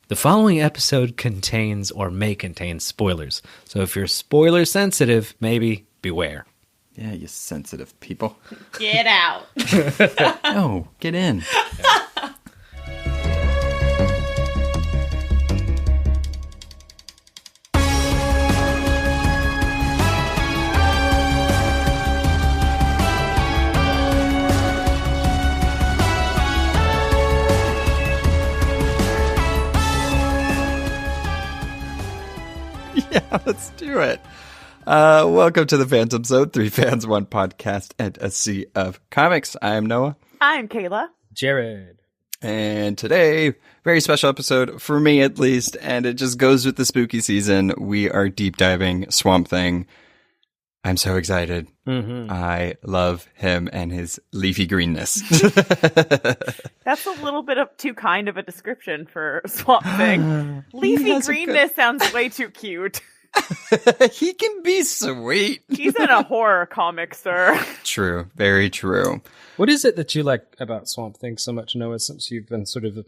The following episode contains or may contain spoilers. So if you're spoiler sensitive, maybe beware. Yeah, you sensitive people. Get out. No, get in. Yeah, let's do it. Welcome to the Phantom Zone, 3 fans, 1 podcast, and a sea of comics. I'm Noah. I'm Kayla. Jared. And today, very special episode, for me at least, and it just goes with the spooky season. We are deep diving Swamp Thing. I'm so excited. Mm-hmm. I love him and his leafy greenness. That's a little bit of too kind of a description for Swamp Thing. Leafy greenness sounds way too cute. He can be sweet. He's in a horror comic, sir. True. Very true. What is it that you like about Swamp Thing so much, Noah, since you've been sort of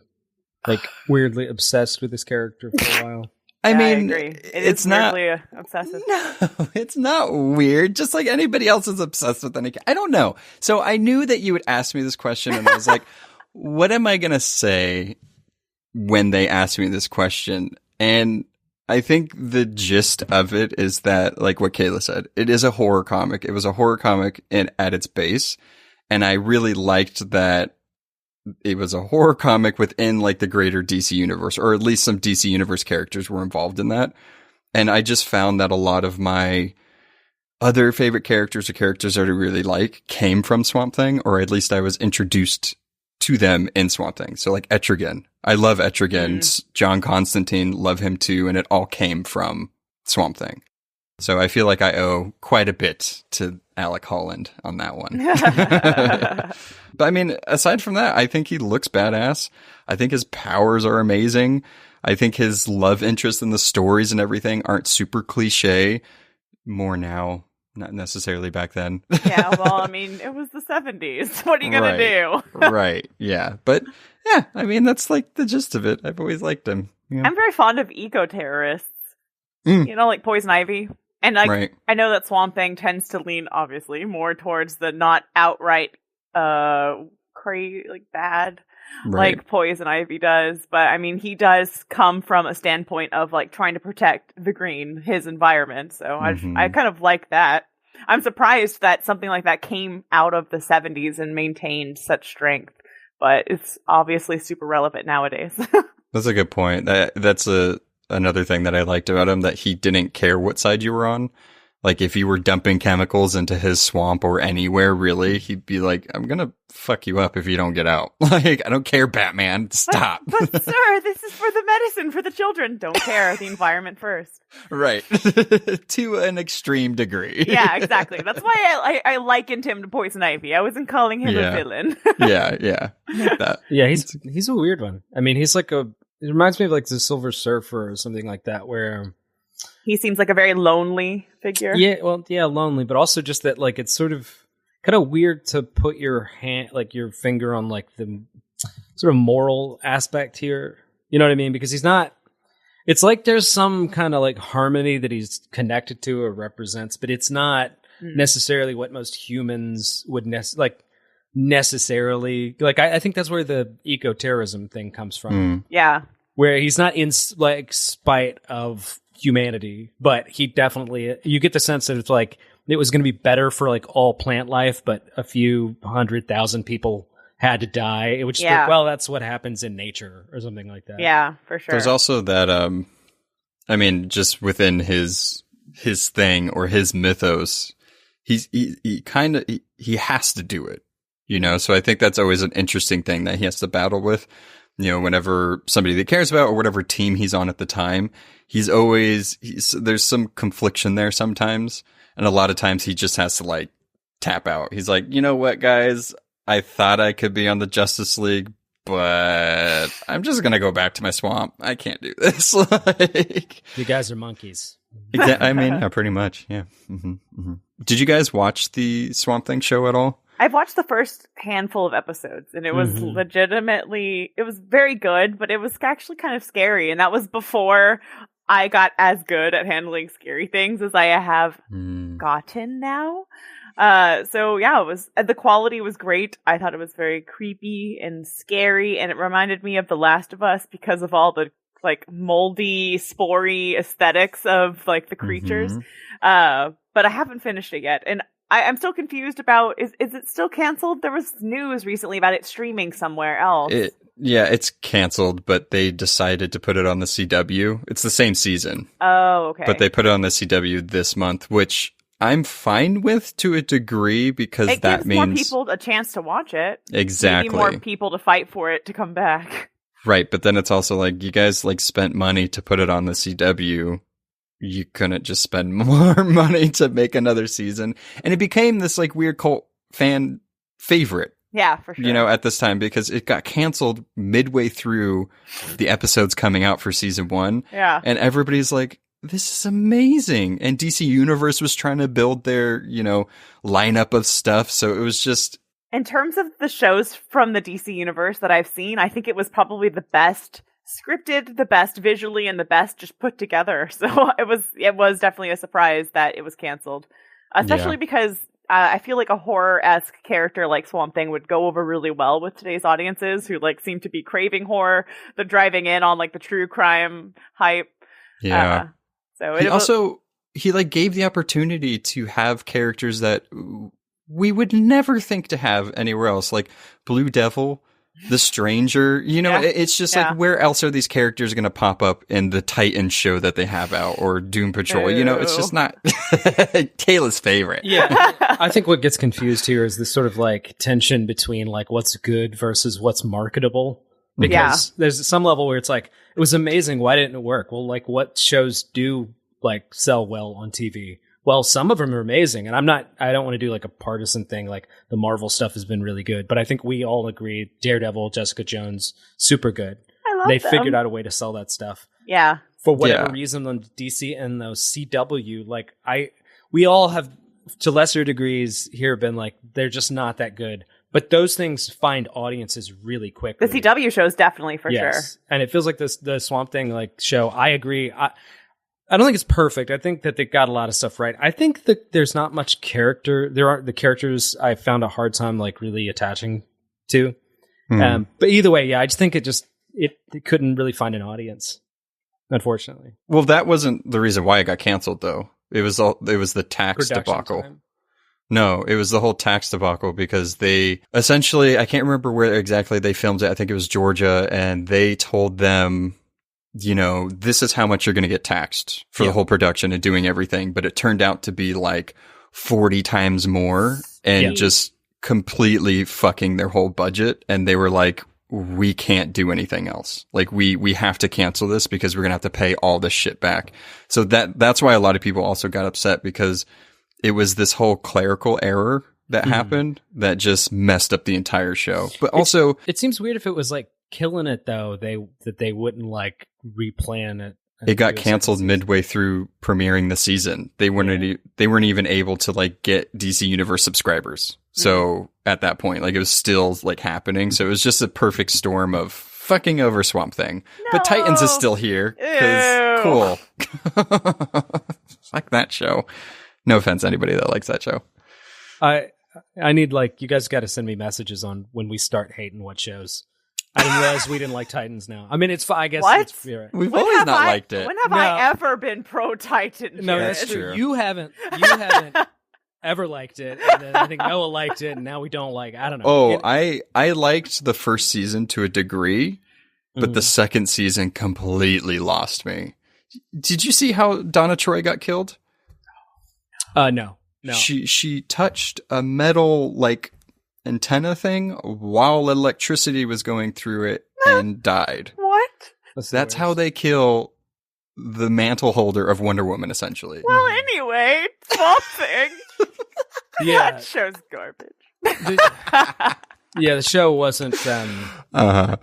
like weirdly obsessed with this character for a while? I mean, I agree. It's not weirdly obsessive. No, it's not weird. Just like anybody else is obsessed with any. I don't know. So I knew that you would ask me this question, and I was like, "What am I gonna say when they ask me this question?" And I think the gist of it is that, like what Kayla said, it is a horror comic. It was a horror comic at its base, and I really liked that. It was a horror comic within like the greater DC universe, or at least some DC universe characters were involved in that. And I just found that a lot of my other favorite characters or characters that I really like came from Swamp Thing, or at least I was introduced to them in Swamp Thing. So like Etrigan. I love Etrigan. John Constantine, love him too. And it all came from Swamp Thing. So I feel like I owe quite a bit to Alec Holland on that one. But I mean, aside from that, I think he looks badass. I think his powers are amazing. I think his love interest in the stories and everything aren't super cliche. More now, not necessarily back then. Yeah, well, I mean, it was the 70s. What are you going to do? Right, yeah. But yeah, I mean, that's like the gist of it. I've always liked him. Yeah. I'm very fond of eco-terrorists. You know, like Poison Ivy. And like, right. I know that Swamp Thing tends to lean, obviously, more towards the not outright, like bad, like Poison Ivy does. But I mean, he does come from a standpoint of like trying to protect the green, his environment. So I kind of like that. I'm surprised that something like that came out of the 70s and maintained such strength. But it's obviously super relevant nowadays. That's a good point. That's another thing that I liked about him, that he didn't care what side you were on. Like, if you were dumping chemicals into his swamp or anywhere, really, he'd be like, I'm gonna fuck you up if you don't get out. Like, I don't care, Batman. Stop. But sir, this is for the medicine for the children. Don't care. The environment first. Right. To an extreme degree. Yeah, exactly. That's why I likened him to Poison Ivy. I wasn't calling him a villain. Yeah. Yeah, he's a weird one. I mean, he's like it reminds me of like the Silver Surfer or something like that, where he seems like a very lonely figure. Yeah, well, yeah, lonely, but also just that like it's sort of kind of weird to put your hand, like your finger on like the sort of moral aspect here. You know what I mean? Because he's not. It's like there's some kind of like harmony that he's connected to or represents, but it's not necessarily what most humans would necessarily like. I think that's where the eco-terrorism thing comes from. Yeah, where he's not in like spite of humanity, but he definitely, you get the sense that it's like it was going to be better for like all plant life, but a few 100,000 people had to die. It would just like, well, that's what happens in nature or something like that. Yeah, for sure. There's also that I mean, just within his thing or his mythos, he kind of he has to do it, you know. So I think that's always an interesting thing that he has to battle with. You know, whenever somebody that cares about or whatever team he's on at the time, there's some confliction there sometimes. And a lot of times he just has to like tap out. He's like, you know what, guys, I thought I could be on the Justice League, but I'm just going to go back to my swamp. I can't do this. Like, you guys are monkeys. I mean, yeah, pretty much. Yeah. Did you guys watch the Swamp Thing show at all? I've watched the first handful of episodes, and it was it was very good, but it was actually kind of scary. And that was before I got as good at handling scary things as I have gotten now. So yeah, the quality was great. I thought it was very creepy and scary, and it reminded me of The Last of Us because of all the like moldy, spory aesthetics of like the creatures. But I haven't finished it yet, and I'm still confused about is it still canceled? There was news recently about it streaming somewhere else. It's canceled, but they decided to put it on the CW. It's the same season. Oh, okay. But they put it on the CW this month, which I'm fine with to a degree because it that gives more means people a chance to watch it. Exactly. Maybe more people to fight for it to come back. Right, but then it's also like you guys like spent money to put it on the CW. You couldn't just spend more money to make another season. And it became this like weird cult fan favorite. Yeah, for sure. You know, at this time because it got canceled midway through the episodes coming out for season 1. Yeah. And everybody's like, this is amazing. And DC Universe was trying to build their, lineup of stuff. So it was just... In terms of the shows from the DC Universe that I've seen, I think it was probably the best scripted, the best visually, and the best just put together. So it was definitely a surprise that it was canceled. Especially because I feel like a horror-esque character like Swamp Thing would go over really well with today's audiences who like seem to be craving horror. They're driving in on like the true crime hype. Yeah. So he like gave the opportunity to have characters that we would never think to have anywhere else, like Blue Devil, the Stranger. It's just like, where else are these characters going to pop up in the Titan show that they have out, or Doom Patrol? It's just not Kayla's favorite. Yeah, I think what gets confused here is this sort of like tension between like what's good versus what's marketable. Because there's some level where it's like, it was amazing. Why didn't it work? Well, like what shows do like sell well on TV? Well, some of them are amazing. And I don't want to do like a partisan thing. Like the Marvel stuff has been really good, but I think we all agree Daredevil, Jessica Jones, super good. I love They them. figured out a way to sell that stuff. Yeah. For whatever reason on DC and those CW, like we all have to lesser degrees here been like, they're just not that good. But those things find audiences really quickly. The CW shows definitely for sure. And it feels like the Swamp Thing like show. I agree. I don't think it's perfect. I think that they got a lot of stuff right. I think that there's not much character. There aren't the characters I found a hard time like really attaching to. But either way, I just think it couldn't really find an audience, unfortunately. Well, that wasn't the reason why it got canceled, though. It was the tax debacle. Time. No, it was the whole tax debacle because they essentially, I can't remember where exactly they filmed it. I think it was Georgia, and they told them, this is how much you're going to get taxed for the whole production and doing everything. But it turned out to be like 40 times more and just completely fucking their whole budget. And they were like, we can't do anything else. Like we have to cancel this because we're going to have to pay all this shit back. So that's why a lot of people also got upset because it was this whole clerical error that happened that just messed up the entire show. But also, it seems weird if it was like killing it though. That they wouldn't like replan it. It got canceled midway through premiering the season. They weren't even able to like get DC Universe subscribers. So at that point, like it was still like happening. So it was just a perfect storm of fucking over Swamp Thing. No. But Titans is still here. Cool. Like that show. No offense to anybody that likes that show. I need like, you guys got to send me messages on when we start hating what shows. I didn't realize we didn't like Titans now. I mean, it's fine. I guess what? It's right. We've always not liked it. When have I ever been pro Titan? No, that's true. You haven't ever liked it. And then I think Noah liked it, and now we don't like. I don't know. Oh, I liked the first season to a degree, but the second season completely lost me. Did you see how Donna Troy got killed? No. She touched a metal like antenna thing while electricity was going through it and died. What? That's how they kill the mantle holder of Wonder Woman, essentially. Well, anyway, Swamp Thing. Yeah, that show's garbage. The show wasn't. I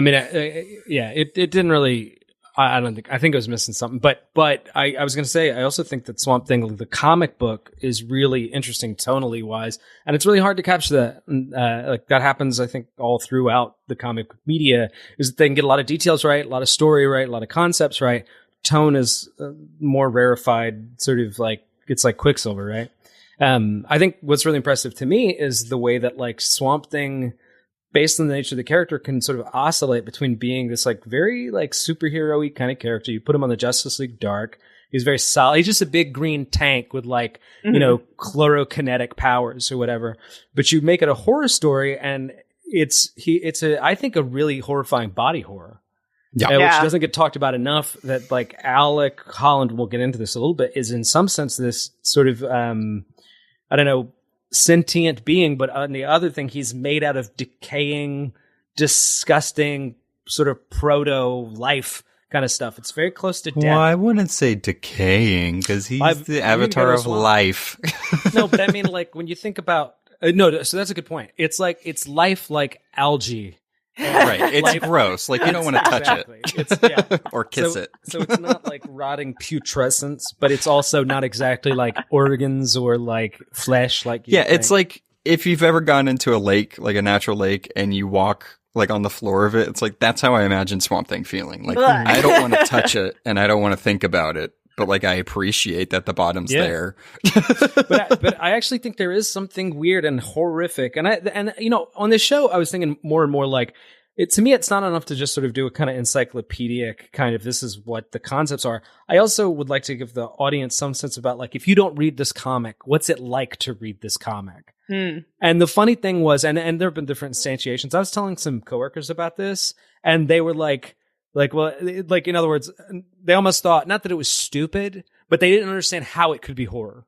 mean, it didn't really. I don't think. I think I was missing something, but I was going to say I also think that Swamp Thing, the comic book, is really interesting tonally wise, and it's really hard to capture that. Like that happens, I think, all throughout the comic book media. Is that they can get a lot of details right, a lot of story right, a lot of concepts right. Tone is more rarefied, sort of like it's like Quicksilver, right? I think what's really impressive to me is the way that like Swamp Thing, based on the nature of the character, can sort of oscillate between being this like very like superhero-y kind of character. You put him on the Justice League Dark. He's very solid. He's just a big green tank with like, you know, chlorokinetic powers or whatever. But you make it a horror story, and it's I think a really horrifying body horror. Yeah. Which doesn't get talked about enough, that like Alec Holland, we'll get into this a little bit, is in some sense this sort of, I don't know, sentient being, but on the other thing, he's made out of decaying, disgusting sort of proto-life kind of stuff. It's very close to death. Well, I wouldn't say decaying, because he's the avatar of life. No, but I mean, like, when you think about... no, so that's a good point. It's like, it's life like algae. Right, it's like, gross. Like, you don't want to touch it. Or kiss it. So it's not like rotting putrescence, but it's also not exactly like organs or like flesh. Like it's like if you've ever gone into a lake, like a natural lake, and you walk like on the floor of it. It's like that's how I imagine Swamp Thing feeling. Like I don't want to touch it, and I don't want to think about it. But like I appreciate that the bottom's there. but I actually think there is something weird and horrific. And you know, on this show, I was thinking more and more like to me, it's not enough to just sort of do a kind of encyclopedic kind of this is what the concepts are. I also would like to give the audience some sense about like, if you don't read this comic, what's it like to read this comic? And the funny thing was, and there have been different instantiations. I was telling some coworkers about this, and they were like, well, like, in other words, they almost thought, not that it was stupid, but they didn't understand how it could be horror.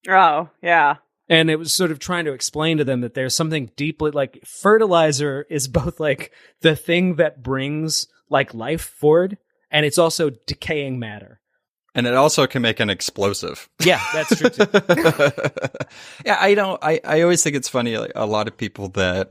Oh, yeah. And it was sort of trying to explain to them that there's something deeply, like, fertilizer is both, like, the thing that brings, like, life forward, and it's also decaying matter. And it also can make an explosive. Yeah, that's true, too. Yeah, I always think it's funny, like, a lot of people that...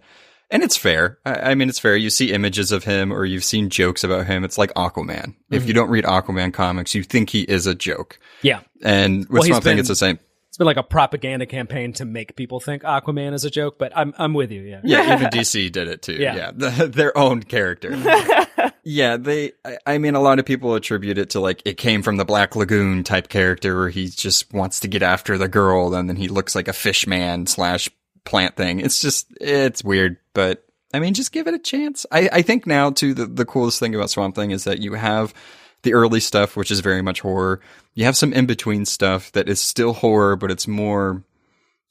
And it's fair. I mean, it's fair. You see images of him or you've seen jokes about him. It's like Aquaman. If you don't read Aquaman comics, you think he is a joke. Yeah. And with Swamp Thing, it's the same. It's been like a propaganda campaign to make people think Aquaman is a joke, but I'm with you. Yeah. Yeah. Even DC did it too. Yeah. Their own character. Yeah. I mean, a lot of people attribute it to like, it came from the Black Lagoon type character where he just wants to get after the girl and then he looks like a fish man / plant thing. It's weird, but I mean, just give it a chance. I think now too, the coolest thing about Swamp Thing is that you have the early stuff, which is very much horror. You have some in-between stuff that is still horror, but it's more,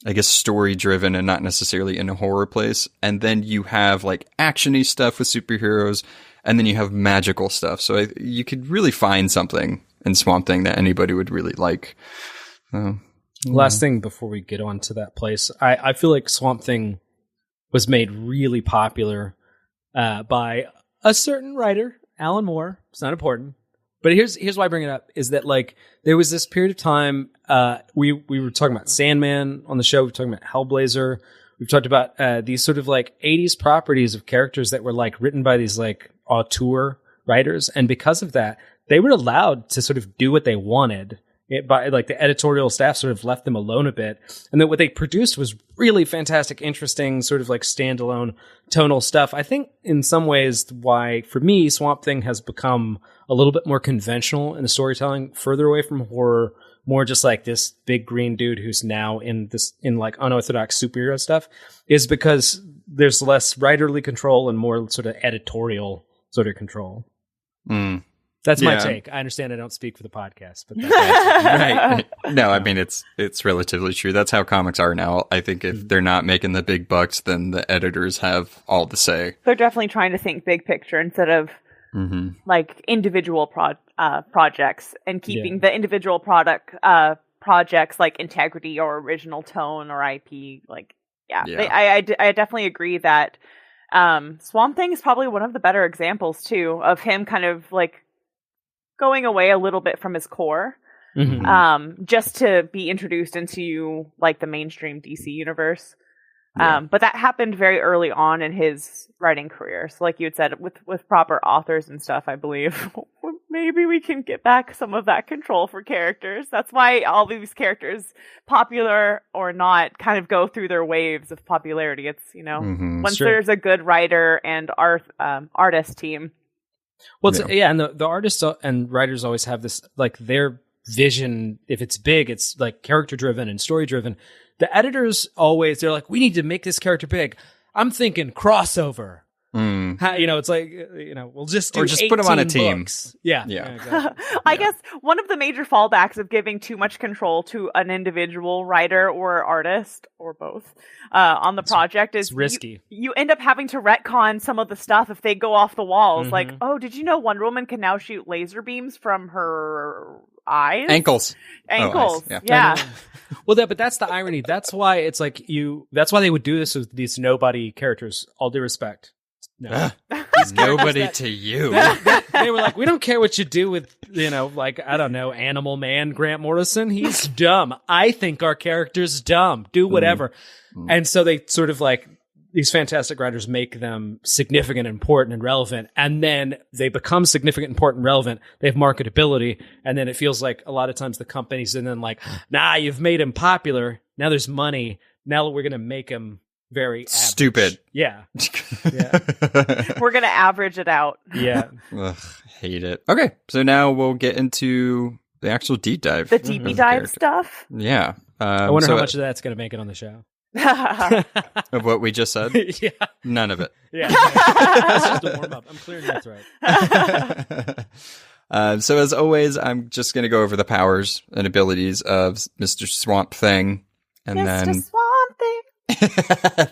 I guess, story driven and not necessarily in a horror place. And then you have like action-y stuff with superheroes, and then you have magical stuff. So you could really find something in Swamp Thing that anybody would really like. Last thing before we get on to that place, I feel like Swamp Thing was made really popular by a certain writer, Alan Moore. It's not important, but here's why I bring it up: is that like there was this period of time we were talking about Sandman on the show, we're talking about Hellblazer, we've talked about these sort of like 80s properties of characters that were like written by these like auteur writers, and because of that, they were allowed to sort of do what they wanted. By like the editorial staff sort of left them alone a bit, and then what they produced was really fantastic, interesting, sort of like standalone tonal stuff. I think in some ways why for me Swamp Thing has become a little bit more conventional in the storytelling, further away from horror, more just like this big green dude who's now in like unorthodox superhero stuff, is because there's less writerly control and more sort of editorial sort of control. That's my take. I understand I don't speak for the podcast, but right. No, I mean it's relatively true. That's how comics are now. I think if they're not making the big bucks, then the editors have all the say. They're definitely trying to think big picture instead of like individual projects, and keeping the individual projects like integrity or original tone or IP. Like, I definitely agree that Swamp Thing is probably one of the better examples too of him kind of like going away a little bit from his core, just to be introduced into like the mainstream DC universe. But that happened very early on in his writing career. So like you had said, with proper authors and stuff, I believe. maybe we can get back some of that control for characters. That's why all these characters, popular or not, kind of go through their waves of popularity. It's, once there's a good writer and artist team. Well, and the artists and writers always have this, like, their vision. If it's big, it's like character driven and story driven. The editors always, they're like, we need to make this character big. I'm thinking crossover. It's like, we'll just do or just put them on a team. Books. Yeah. Exactly. I guess one of the major fallbacks of giving too much control to an individual writer or artist or both on the project is risky. You end up having to retcon some of the stuff if they go off the walls. Like, oh, did you know Wonder Woman can now shoot laser beams from her eyes? Ankles. Yeah. Well, but that's the irony. That's why it's like that's why they would do this with these nobody characters. All due respect. No. Nobody to you. They were like, we don't care what you do with, I don't know, Animal Man, Grant Morrison. He's dumb. I think our character's dumb. Do whatever. And so they sort of like, these fantastic writers make them significant, important, and relevant. And then they become significant, important, and relevant. They have marketability. And then it feels like a lot of times the companies and then like, nah, you've made him popular. Now there's money. Now we're going to make him very average. Stupid. Yeah. We're going to average it out. Yeah. Ugh, hate it. Okay. So now we'll get into the actual deep dive. The deepy dive stuff? Yeah. I wonder how much of that's going to make it on the show. Of what we just said? Yeah. None of it. Yeah. That's just a warm up. I'm clearing your throat. So as always, I'm just going to go over the powers and abilities of Mr. Swamp Thing. And Mr. then Swamp Thing.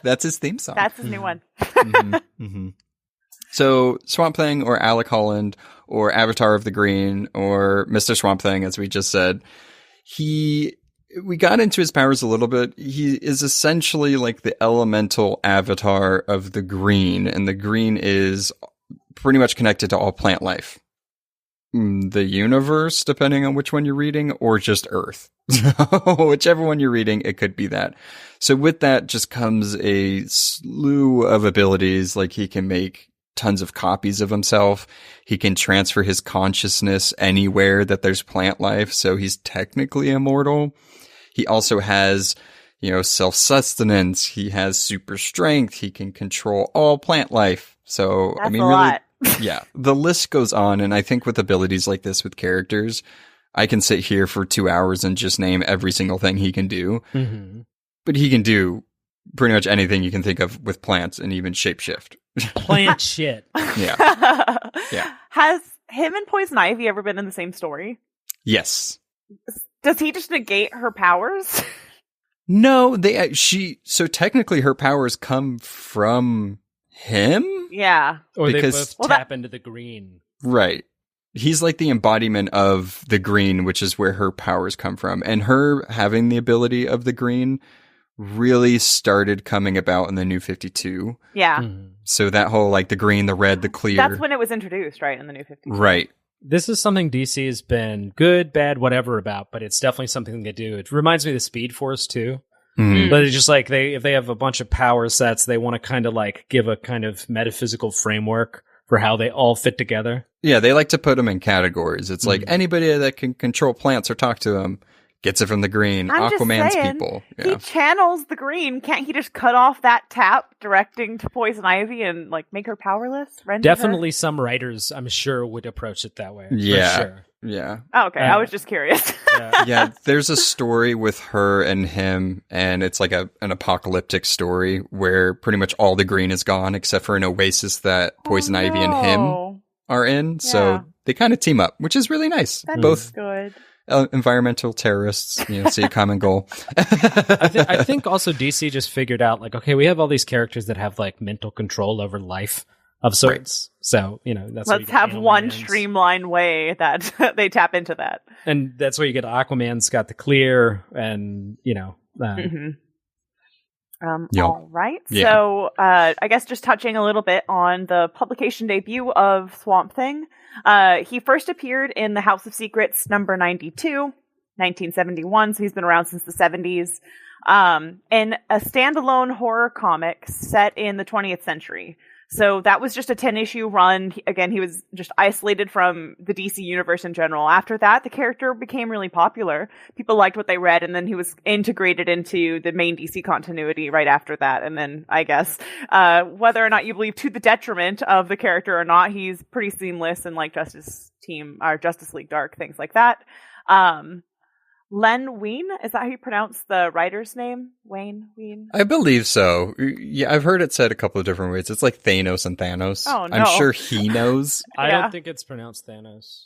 That's his theme song. That's his new one. So Swamp Thing or Alec Holland or Avatar of the Green or Mr. Swamp Thing, as we just said, we got into his powers a little bit. He is essentially like the elemental avatar of the green, and the green is pretty much connected to all plant life. The universe, depending on which one you're reading, or just Earth. Whichever one you're reading, it could be that. So with that just comes a slew of abilities, like he can make tons of copies of himself. He can transfer his consciousness anywhere that there's plant life, so he's technically immortal. He also has, self-sustenance. He has super strength. He can control all plant life. So, that's a lot. Yeah, the list goes on. And I think with abilities like this with characters, I can sit here for 2 hours and just name every single thing he can do. Mm-hmm. But he can do pretty much anything you can think of with plants and even shapeshift. Plant shit. Yeah. Yeah. Has him and Poison Ivy ever been in the same story? Yes. Does he just negate her powers? No, so technically her powers come from him? Yeah. Or they both tap into the green. Right. He's like the embodiment of the green, which is where her powers come from. And her having the ability of the green really started coming about in the New 52. Yeah. Mm-hmm. So that whole like the green, the red, the clear. That's when it was introduced, right? In the New 52. Right. This is something DC has been good, bad, whatever about, but it's definitely something they do. It reminds me of the Speed Force too. Mm. But it's just like if they have a bunch of power sets, they want to kind of like give a kind of metaphysical framework for how they all fit together. Yeah, they like to put them in categories. It's like anybody that can control plants or talk to them gets it from the green. Aquaman's people. Yeah. He channels the green. Can't he just cut off that tap directing to Poison Ivy and like make her powerless? Definitely some writers, I'm sure, would approach it that way. Yeah. For sure. Yeah. Oh, okay. I was just curious. Yeah. There's a story with her and him, and it's like an apocalyptic story where pretty much all the green is gone except for an oasis that Poison Ivy and him are in. Yeah. So they kind of team up, which is really nice. That Both is good. Environmental terrorists, see a common goal. I think also DC just figured out like, okay, we have all these characters that have like mental control over life of sorts. Right. So, that's let's have one streamlined way that they tap into that. And that's where you get Aquaman's got the clear and, All right. Yeah. So I guess just touching a little bit on the publication debut of Swamp Thing. He first appeared in the House of Secrets number 92, 1971. So he's been around since the 70s. In a standalone horror comic set in the 20th century. So that was just a 10-issue run. Again, he was just isolated from the DC universe in general. After that, the character became really popular. People liked what they read, and then he was integrated into the main DC continuity right after that. And then, I guess, whether or not you believe to the detriment of the character or not, he's pretty seamless in like Justice League Dark, things like that. Len Wein, is that how you pronounce the writer's name? Wein? I believe so. Yeah, I've heard it said a couple of different ways. It's like Thanos and Thanos. Oh, no. I'm sure he knows. I don't think it's pronounced Thanos.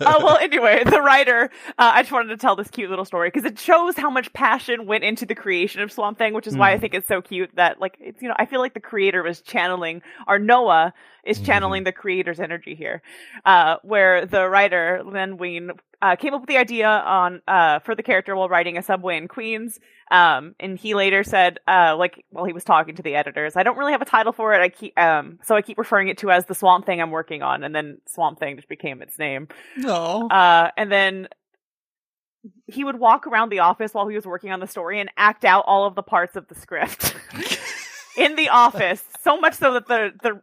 Well, anyway, the writer, I just wanted to tell this cute little story because it shows how much passion went into the creation of Swamp Thing, which is why I think it's so cute that, like, it's, you know, I feel like the creator was channeling, or Noah is channeling the creator's energy here, where the writer, Len Wein, came up with the idea on for the character while writing a subway in Queens. And he later said, while he was talking to the editors, I don't really have a title for it. So I keep referring it to as the Swamp Thing I'm working on. And then Swamp Thing just became its name. No. And then he would walk around the office while he was working on the story and act out all of the parts of the script. In the office, so much so that the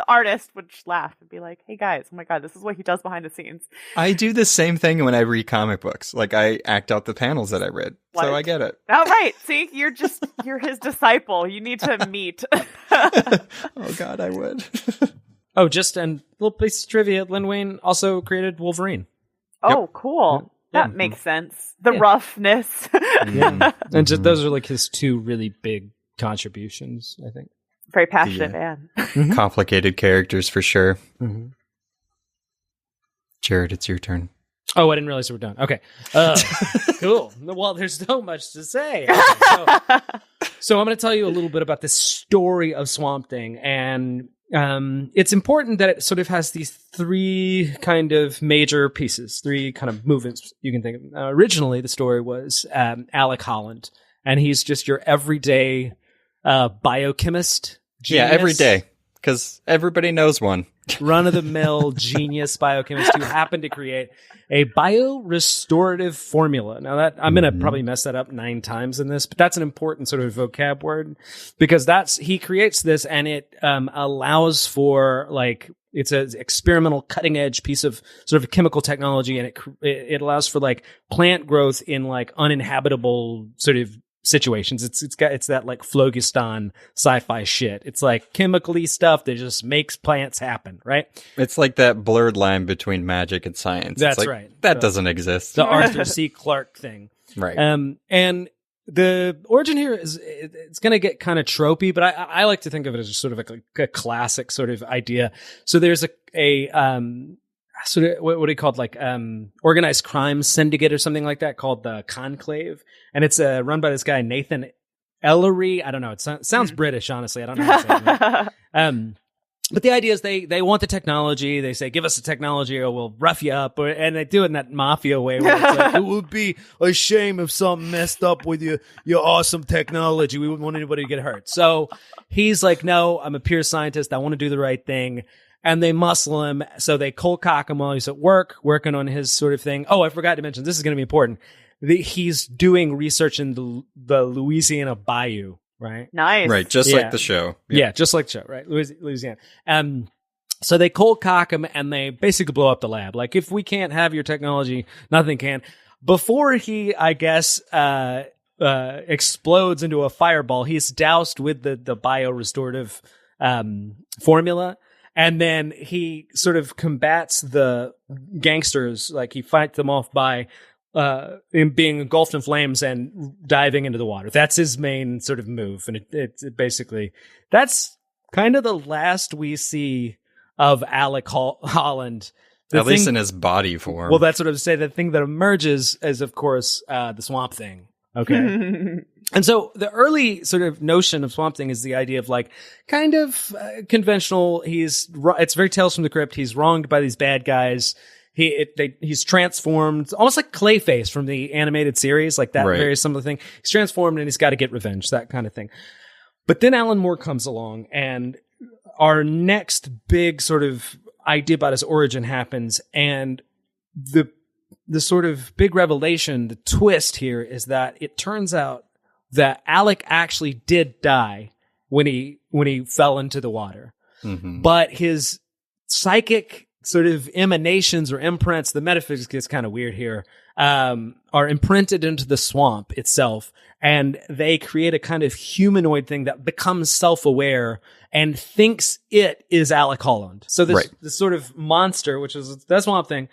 artist would just laugh and be like, "Hey guys, oh my god, this is what he does behind the scenes." I do the same thing when I read comic books. Like I act out the panels that I read, so I get it. Oh right, see, you're his disciple. You need to meet. Oh god, I would. Oh, just a little piece of trivia: Len Wein also created Wolverine. Oh, cool. That makes sense. The roughness. And just those are like his two really big contributions, I think. Very passionate man. Complicated characters for sure. Jared, it's your turn. Oh, I didn't realize we were done. Okay. Cool. Well, there's so much to say. So I'm going to tell you a little bit about the story of Swamp Thing. And it's important that it sort of has these three kind of major pieces, three kind of movements you can think of. Originally, the story was Alec Holland. And he's just your everyday biochemist. Genius, yeah, every day, because everybody knows one. Run-of-the-mill genius biochemist who happened to create a biorestorative formula. Now that I'm going to probably mess that up 9 times in this, but that's an important sort of vocab word because he creates this and it allows for like, it's an experimental cutting edge piece of sort of chemical technology. And it allows for like plant growth in like uninhabitable sort of situations. It's that like phlogiston sci-fi shit. It's like chemically stuff that just makes plants happen, right? It's like that blurred line between magic and science. That's like, right. That doesn't exist. The Arthur C. Clarke thing. Right. And the origin here it's going to get kind of tropey, but I like to think of it as sort of like a classic sort of idea. So there's a sort of what do you call it, like organized crime syndicate or something like that called the Conclave, and it's run by this guy Nathan Ellery. I don't know. It sounds British, honestly. I don't know how to say it. But the idea is they want the technology. They say, "Give us the technology, or we'll rough you up." And they do it in that mafia way, where it's like, "It would be a shame if something messed up with your awesome technology. We wouldn't want anybody to get hurt." So he's like, "No, I'm a pure scientist. I want to do the right thing." And they muscle him, so they cold cock him while he's at work, working on his sort of thing. Oh, I forgot to mention, this is going to be important. He's doing research in the Louisiana Bayou, right? Nice. Right, just like the show. Yeah, just like the show, right? Louisiana. So they cold cock him, and they basically blow up the lab. Like, if we can't have your technology, nothing can. Before he, I guess, explodes into a fireball, he's doused with the biorestorative formula. And then he sort of combats the gangsters, like he fights them off by in being engulfed in flames and diving into the water. That's his main sort of move. And it's basically, that's kind of the last we see of Alec Holland. At least in his body form. Well, that's what I was saying. The thing that emerges is, of course, the Swamp Thing. Okay. And so the early sort of notion of Swamp Thing is the idea of like kind of conventional. It's very Tales from the Crypt. He's wronged by these bad guys. He's transformed, almost like Clayface from the animated series, like that very similar thing. He's transformed and he's got to get revenge, that kind of thing. But then Alan Moore comes along, and our next big sort of idea about his origin happens, and the sort of big revelation, the twist here is that it turns out that Alec actually did die, when he fell into the water. Mm-hmm. But his psychic sort of emanations or imprints, the metaphysics gets kind of weird here, are imprinted into the swamp itself, and they create a kind of humanoid thing that becomes self-aware and thinks it is Alec Holland. So this sort of monster, which is that swamp thing,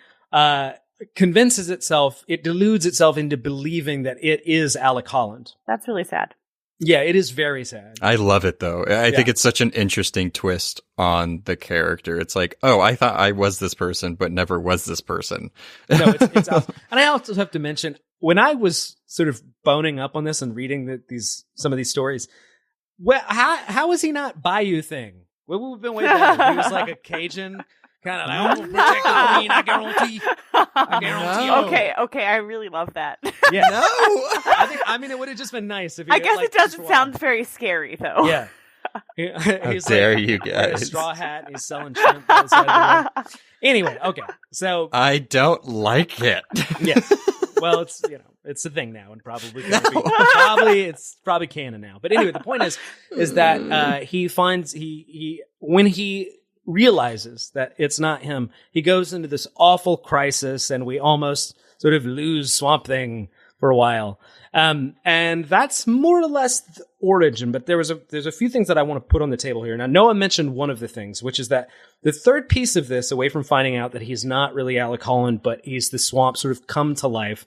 convinces itself, it deludes itself into believing that it is Alec Holland. That's really sad. Yeah, it is very sad. I love it, though. I think it's such an interesting twist on the character. It's like, oh, I thought I was this person, but never was this person. No, it's awesome. And I also have to mention, when I was sort of boning up on this and reading some of these stories, well, how was he not Bayou thing? Well, we've been way better. He was like a Cajun kind of like, oh, protect the queen, I guarantee. Okay, I really love that. Yeah. No. I mean, it would have just been nice if he I guess it doesn't sound very scary, though. Yeah. How dare you guys? A straw hat and he's selling shrimp on the side of the road. Anyway, okay. So I don't like it. Yeah. Well, it's it's a thing now, and it's probably canon now. But anyway, the point is that he finds when he realizes that it's not him, he goes into this awful crisis, and we almost sort of lose Swamp Thing for a while. And that's more or less the origin, but there's a few things that I want to put on the table here. Now, Noah mentioned one of the things, which is that the third piece of this, away from finding out that he's not really Alec Holland, but he's the swamp sort of come to life,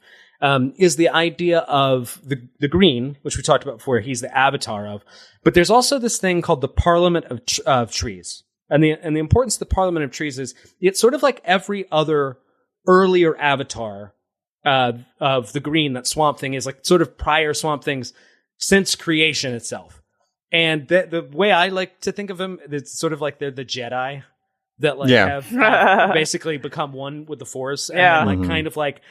is the idea of the green, which we talked about before, he's the avatar of. But there's also this thing called the Parliament of Trees. And the importance of the Parliament of Trees is it's sort of like every other earlier avatar of the green that Swamp Thing is, like sort of prior Swamp Things since creation itself. And the way I like to think of him, it's sort of like they're the Jedi that have basically become one with the Force, and then, kind of like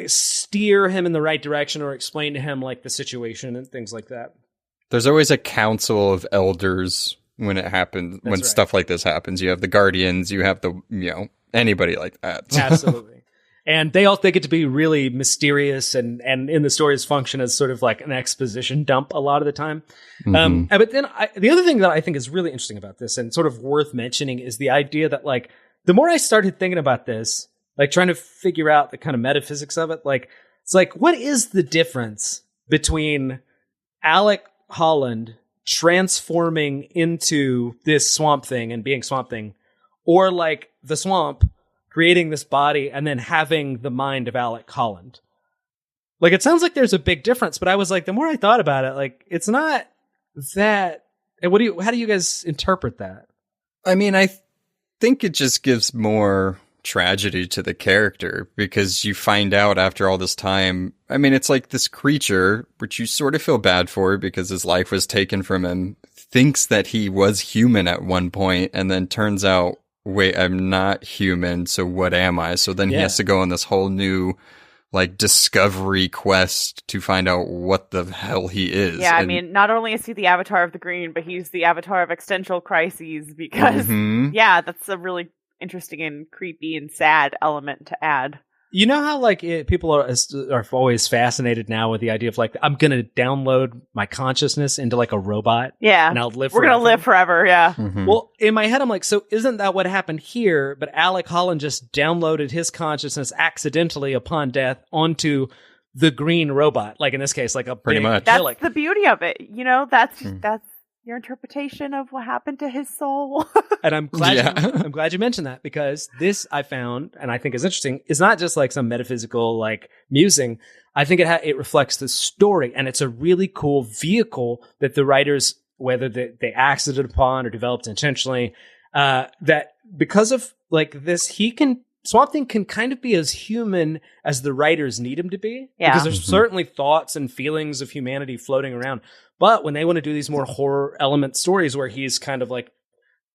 steer him in the right direction or explain to him like the situation and things like that. There's always a council of elders when it happens, when stuff like this happens. You have the Guardians, you have anybody like that. Absolutely. And they get to be really mysterious and in the stories function as sort of like an exposition dump a lot of the time. Mm-hmm. But then the other thing that I think is really interesting about this and sort of worth mentioning is the idea that, like, the more I started thinking about this, like trying to figure out the kind of metaphysics of it, like, it's like, what is the difference between Alec Holland transforming into this Swamp Thing and being Swamp Thing, or like the swamp creating this body and then having the mind of Alec Holland? Like, it sounds like there's a big difference, but I was like, the more I thought about it, like, it's not that. And how do you guys interpret that? I mean, I think it just gives more tragedy to the character, because you find out after all this time, I mean, it's like this creature, which you sort of feel bad for because his life was taken from him, thinks that he was human at one point, and then turns out, wait, I'm not human, so what am I? So then he has to go on this whole new, like, discovery quest to find out what the hell he is. Yeah, I mean, not only is he the avatar of the green, but he's the avatar of existential crises, because, that's a really interesting and creepy and sad element to add. You know how, like, people are always fascinated now with the idea of, like, I'm going to download my consciousness into, like, a robot. Yeah. And I'll live forever. We're going to live forever, yeah. Mm-hmm. Well, in my head, I'm like, so isn't that what happened here? But Alec Holland just downloaded his consciousness accidentally upon death onto the green robot. Like, in this case, like a pretty much. That's the beauty of it. That's your interpretation of what happened to his soul. And I'm glad you mentioned that, because this, I found, and I think is interesting, is not just like some metaphysical like musing. I think it reflects the story, and it's a really cool vehicle that the writers, whether they acted upon or developed intentionally, that because of like this, Swamp Thing can kind of be as human as the writers need him to be. Yeah. Because there's certainly thoughts and feelings of humanity floating around. But when they want to do these more horror element stories where he's kind of like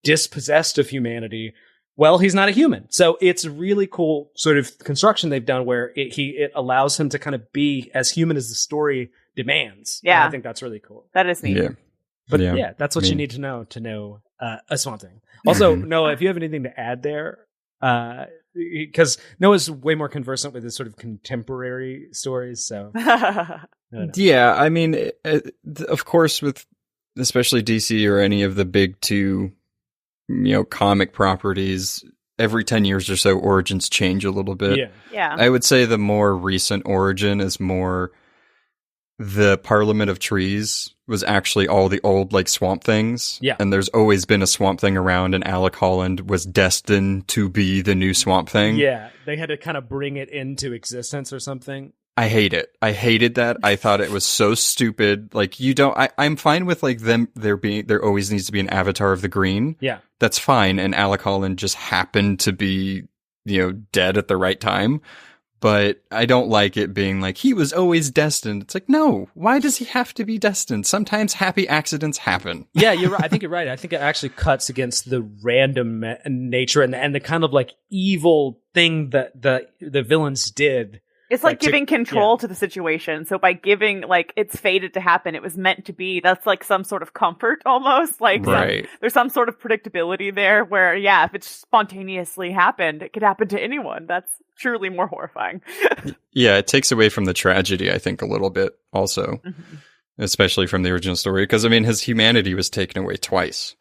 dispossessed of humanity, well, he's not a human. So it's a really cool sort of construction they've done where it allows him to kind of be as human as the story demands. Yeah. And I think that's really cool. That is neat. Yeah. But that's what you need to know a Swamp Thing. Also, Noah, if you have anything to add there, because Noah's way more conversant with his sort of contemporary stories, so. Yeah, I mean, of course, with especially DC or any of the big two, comic properties, every 10 years or so, origins change a little bit. Yeah. I would say the more recent origin is more the Parliament of Trees was actually all the old, like, Swamp Things. Yeah. And there's always been a Swamp Thing around, and Alec Holland was destined to be the new Swamp Thing. Yeah, they had to kind of bring it into existence or something. I hate it. I hated that. I thought it was so stupid. Like, I'm fine with, like, there always needs to be an avatar of the green. Yeah. That's fine. And Alec Holland just happened to be, dead at the right time. But I don't like it being like, he was always destined. It's like, no, why does he have to be destined? Sometimes happy accidents happen. Yeah, you're right. I think you're right. I think it actually cuts against the random nature and the kind of, like, evil thing that the villains did. It's like giving control to the situation. So by giving, like, it's fated to happen, it was meant to be, that's like some sort of comfort almost. Like, right. There's some sort of predictability there where, if it spontaneously happened, it could happen to anyone. That's truly more horrifying. Yeah, it takes away from the tragedy, I think, a little bit also, especially from the original story. Because, I mean, his humanity was taken away twice.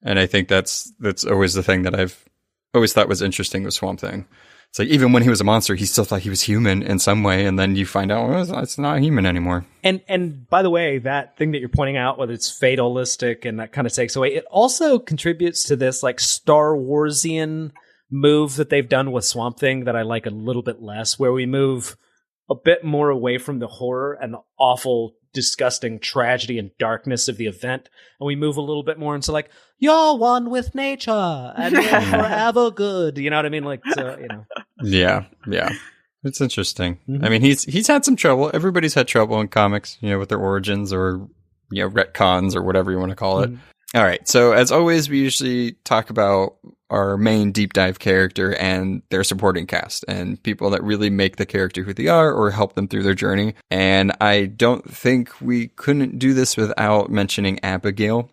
And I think that's always the thing that I've always thought was interesting with Swamp Thing. It's like, even when he was a monster, he still thought he was human in some way, and then you find out, it's not human anymore. And by the way, that thing that you're pointing out, whether it's fatalistic and that kind of takes away, it also contributes to this, like, Star Warsian move that they've done with Swamp Thing that I like a little bit less, where we move a bit more away from the horror and the awful, disgusting tragedy and darkness of the event, and we move a little bit more into, like, you're one with nature and you're forever good. You know what I mean? Like, so, Yeah. It's interesting. I mean, he's had some trouble. Everybody's had trouble in comics, with their origins or, retcons or whatever you want to call it. All right. So as always, we usually talk about our main deep dive character and their supporting cast and people that really make the character who they are or help them through their journey. And I don't think we couldn't do this without mentioning Abigail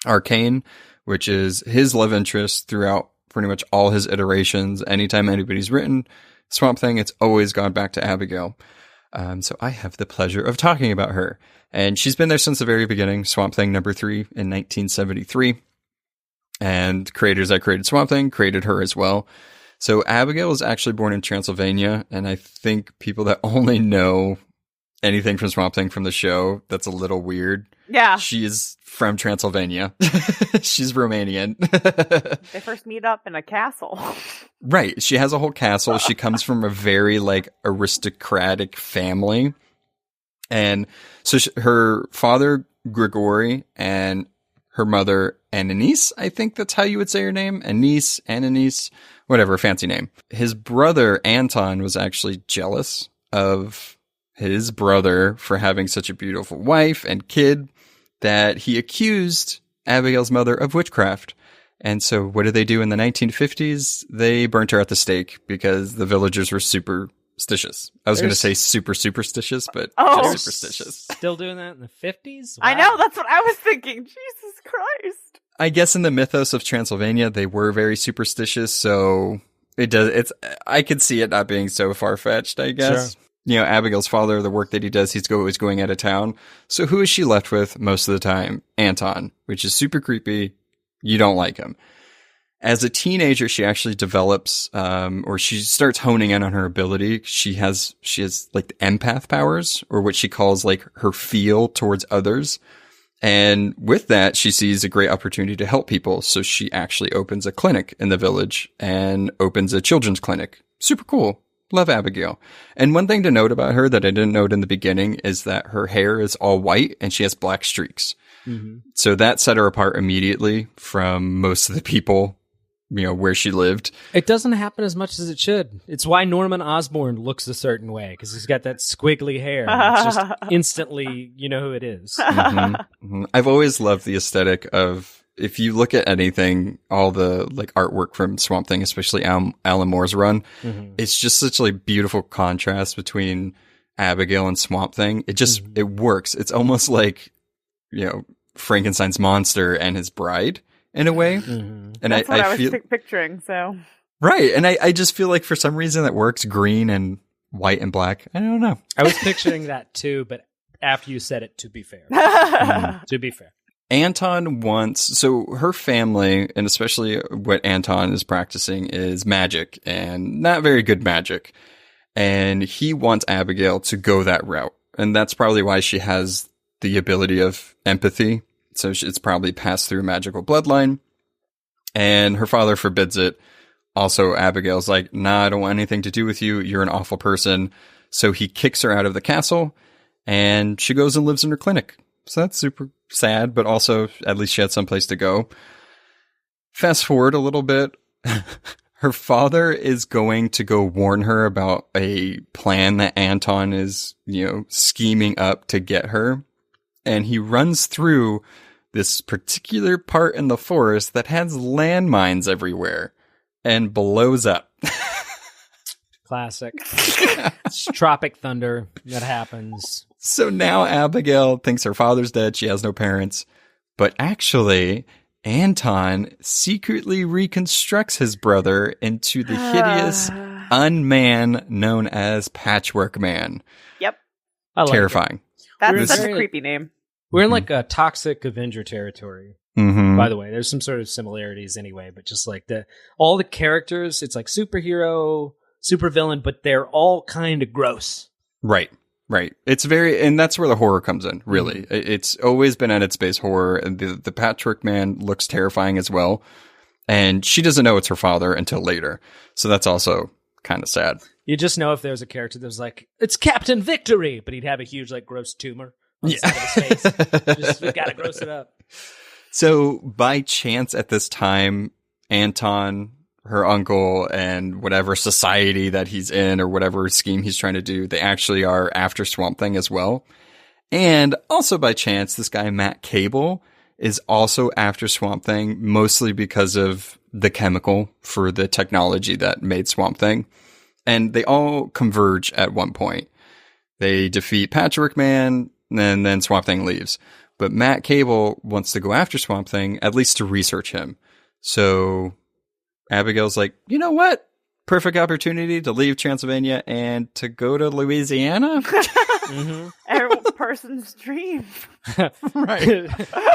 Arcane, which is his love interest throughout pretty much all his iterations. Anytime anybody's written Swamp Thing, it's always gone back to Abigail. So I have the pleasure of talking about her. And she's been there since the very beginning, Swamp Thing number 3 in 1973. And creators that created Swamp Thing created her as well. So Abigail was actually born in Transylvania. And I think people that only know anything from Swamp Thing from the show, that's a little weird. Yeah. She is from Transylvania. She's Romanian. They first meet up in a castle. Right. She has a whole castle. She comes from a very, like, aristocratic family. And so her father, Grigori, and her mother, Ananice, I think that's how you would say her name. Ananice, whatever, fancy name. His brother, Anton, was actually jealous of his brother for having such a beautiful wife and kid that he accused Abigail's mother of witchcraft. And so what did they do in the 1950s? They burnt her at the stake because the villagers were superstitious. I was going to say super superstitious, but just superstitious. Still doing that in the 50s? Wow. I know, that's what I was thinking. Jesus Christ. I guess in the mythos of Transylvania, they were very superstitious, so I could see it not being so far-fetched, I guess. Sure. Abigail's father, the work that he does, he's always going out of town. So who is she left with most of the time? Anton, which is super creepy. You don't like him. As a teenager, she actually develops, or she starts honing in on her ability. She has like the empath powers, or what she calls like her feel towards others. And with that, she sees a great opportunity to help people. So she actually opens a clinic in the village and opens a children's clinic. Super cool. Love Abigail. And one thing to note about her that I didn't note in the beginning is that her hair is all white and she has black streaks. Mm-hmm. So that set her apart immediately from most of the people, where she lived. It doesn't happen as much as it should. It's why Norman Osborn looks a certain way, because he's got that squiggly hair. It's just instantly, you know who it is. Mm-hmm. Mm-hmm. I've always loved the aesthetic of, if you look at anything, all the like artwork from Swamp Thing, especially Alan Moore's run, it's just such a beautiful contrast between Abigail and Swamp Thing. It just, it works. It's almost like, Frankenstein's monster and his bride in a way. And that's what I was picturing. So right. And I just feel like for some reason that works, green and white and black. I don't know. I was picturing that too, but after you said it, to be fair. To be fair. Anton wants, so her family, and especially what Anton is practicing, is magic, and not very good magic. And he wants Abigail to go that route. And that's probably why she has the ability of empathy. So it's probably passed through a magical bloodline. And her father forbids it. Also, Abigail's like, nah, I don't want anything to do with you. You're an awful person. So he kicks her out of the castle, and she goes and lives in her clinic. So that's super sad, but also at least she had someplace to go. Fast forward a little bit. Her father is going to go warn her about a plan that Anton is, scheming up to get her. And he runs through this particular part in the forest that has landmines everywhere and blows up. Classic. It's tropic thunder. That happens. So now Abigail thinks her father's dead. She has no parents. But actually, Anton secretly reconstructs his brother into the hideous unman known as Patchwork Man. Yep. Terrifying. That's such a creepy name. We're in like a toxic Avenger territory. Mm-hmm. By the way, there's some sort of similarities anyway, but just like all the characters, it's like superhero, supervillain, but they're all kind of gross. Right. It's and that's where the horror comes in, really. Mm-hmm. It's always been at its base horror, and the Patchwork Man looks terrifying as well. And she doesn't know it's her father until later. So that's also kind of sad. You just know if there's a character that was like, it's Captain Victory, but he'd have a huge, like, gross tumor on the side of his face. We gotta gross it up. So by chance at this time, Anton, her uncle, and whatever society that he's in or whatever scheme he's trying to do, they actually are after Swamp Thing as well. And also by chance, this guy Matt Cable is also after Swamp Thing, mostly because of the chemical for the technology that made Swamp Thing. And they all converge at one point. They defeat Patchwork Man, and then Swamp Thing leaves. But Matt Cable wants to go after Swamp Thing, at least to research him. So Abigail's like, you know what? Perfect opportunity to leave Transylvania and to go to Louisiana. Mm-hmm. Every person's dream. Right.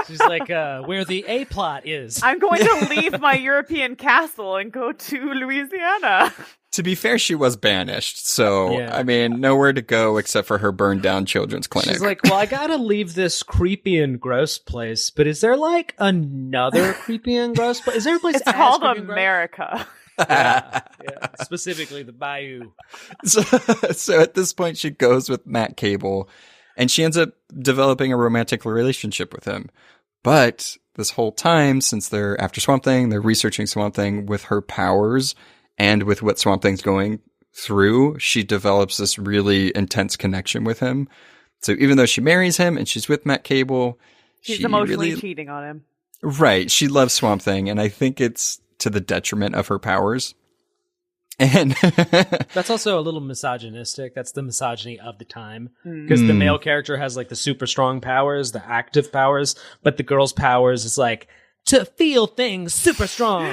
She's like, where the A-plot is. I'm going to leave my European castle and go to Louisiana. To be fair, she was banished. So, yeah. I mean, nowhere to go except for her burned down children's clinic. She's like, well, I gotta leave this creepy and gross place, but is there like another creepy and gross place? Is there a place it's called America? Yeah. Specifically the Bayou. So at this point, she goes with Matt Cable, and she ends up developing a romantic relationship with him. But this whole time, since they're after Swamp Thing, they're researching Swamp Thing with her powers. And with what Swamp Thing's going through, she develops this really intense connection with him. So even though she marries him and she's with Matt Cable, she's emotionally cheating on him. Right. She loves Swamp Thing, and I think it's to the detriment of her powers. And that's also a little misogynistic. That's the misogyny of the time. Because the male character has like the super strong powers, the active powers, but the girl's powers is like to feel things super strong.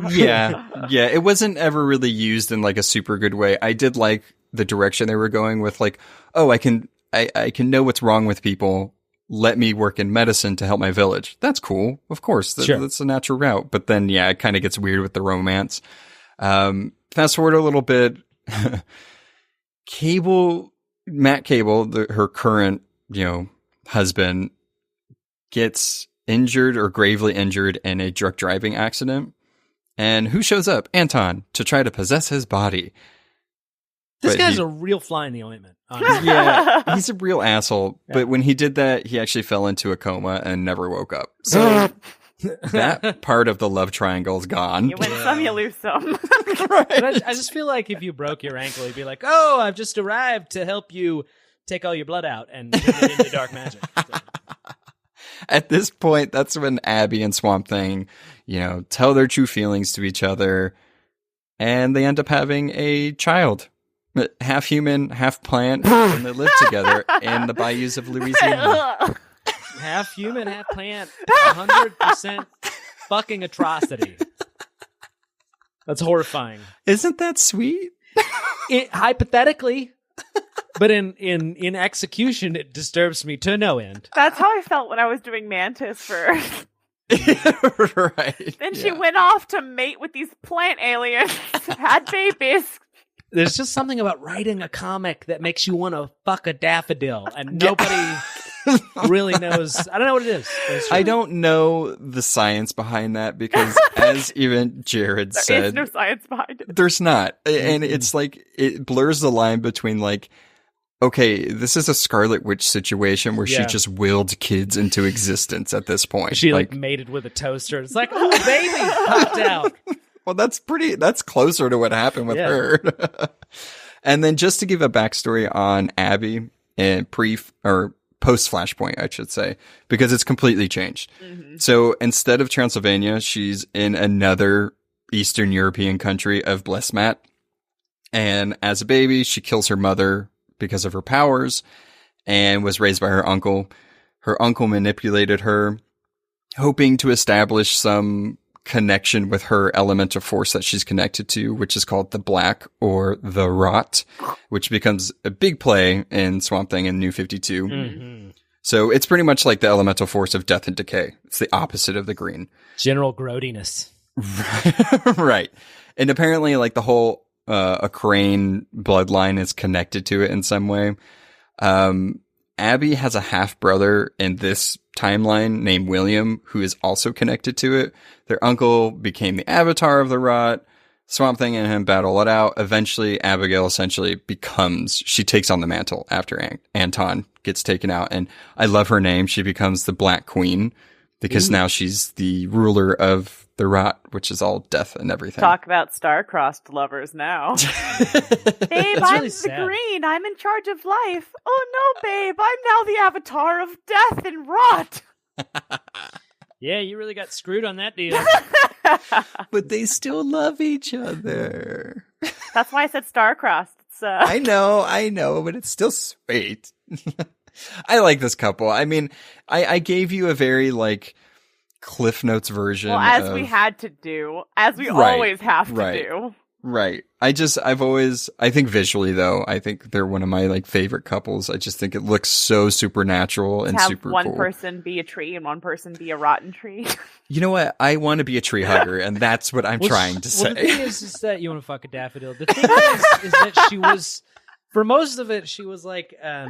Yeah. It wasn't ever really used in like a super good way. I did like the direction they were going with, like, oh, I can know what's wrong with people. Let me work in medicine to help my village. That's cool. Of course. That's a natural route. But then, yeah, it kind of gets weird with the romance. Fast forward a little bit. Matt Cable, her current, husband, gets injured or gravely injured in a drunk driving accident. And who shows up? Anton, to try to possess his body. This guy's a real fly in the ointment. Honestly. Yeah, he's a real asshole. Yeah. But when he did that, he actually fell into a coma and never woke up. So that part of the love triangle is gone. You win some, you lose some. Right. I just feel like if you broke your ankle, you'd be like, oh, I've just arrived to help you take all your blood out and turn it into dark magic. So. At this point, that's when Abby and Swamp Thing, tell their true feelings to each other, and they end up having a child. Half human, half plant, and they live together in the bayous of Louisiana. Half human, half plant, 100% fucking atrocity. That's horrifying. Isn't that sweet? Hypothetically, But in execution, it disturbs me to no end. That's how I felt when I was doing Mantis first. Right. Then she went off to mate with these plant aliens, had babies. There's just something about writing a comic that makes you want to fuck a daffodil, and nobody really knows. I don't know what it is. I don't know the science behind that because, as even Jared said, there's no science behind it. There's not, and it's like it blurs the line between like, okay, this is a Scarlet Witch situation where she just willed kids into existence at this point. She like mated with a toaster. It's like, oh, baby popped out. Well, that's closer to what happened with her. And then just to give a backstory on Abby and post Flashpoint, I should say, because it's completely changed. Mm-hmm. So instead of Transylvania, she's in another Eastern European country of Blesmat. And as a baby, she kills her mother because of her powers and was raised by her uncle. Her uncle manipulated her, hoping to establish some connection with her elemental force that she's connected to, which is called the Black or the Rot, which becomes a big play in Swamp Thing and New 52. Mm-hmm. So it's pretty much like the elemental force of death and decay. It's the opposite of the green. General Grodiness. Right. And apparently like the whole a crane bloodline is connected to it in some way. Abby has a half brother in this timeline named William, who is also connected to it. Their uncle became the avatar of the Rot. Swamp Thing and him battle it out. Eventually, Abigail essentially she takes on the mantle after Anton gets taken out. And I love her name. She becomes the Black Queen because now she's the ruler of the Rot, which is all death and everything. Talk about star-crossed lovers now. Babe, I'm really the green. I'm in charge of life. Oh no, babe. I'm now the avatar of death and rot. Yeah, you really got screwed on that deal. But they still love each other. That's why I said star-crossed. I know, but it's still sweet. I like this couple. I mean, I gave you a very like Cliff Notes version. Well, as we had to do, as we always have to do. Right. I think visually though, I think they're one of my like favorite couples. I just think it looks so supernatural and super cool. Have one person be a tree and one person be a rotten tree. You know what? I want to be a tree hugger, and that's what I'm trying to say. Well, the thing is that you want to fuck a daffodil. The thing is that she was, for most of it, she was like a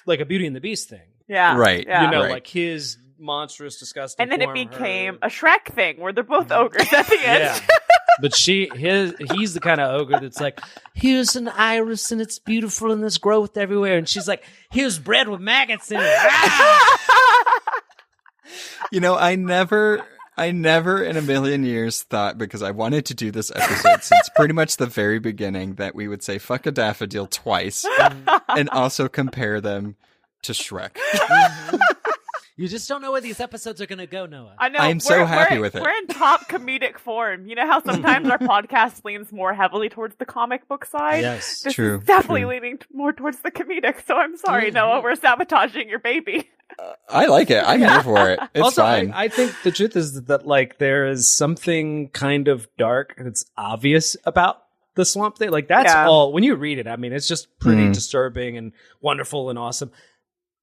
Beauty and the Beast thing. Yeah. Right. Yeah. You know, like his monstrous, disgusting and then form, it became a Shrek thing where they're both ogres at the end. Yeah. But he's the kind of ogre that's like, here's an iris and it's beautiful and there's growth everywhere. And she's like, here's bread with maggots in it. Ah! You know, I never in a million years thought, because I wanted to do this episode since pretty much the very beginning, that we would say fuck a daffodil twice and also compare them to Shrek. Mm-hmm. You just don't know where these episodes are going to go, Noah. I know. I'm so happy with it. We're in top comedic form. You know how sometimes our podcast leans more heavily towards the comic book side? Yes, this true. Is definitely leaning more towards the comedic. So I'm sorry, Noah. We're sabotaging your baby. I like it. I'm here for it. It's also, fine. I think the truth is that like there is something kind of dark that's obvious about the Swamp Thing. Like that's all. When you read it, I mean, it's just pretty disturbing and wonderful and awesome.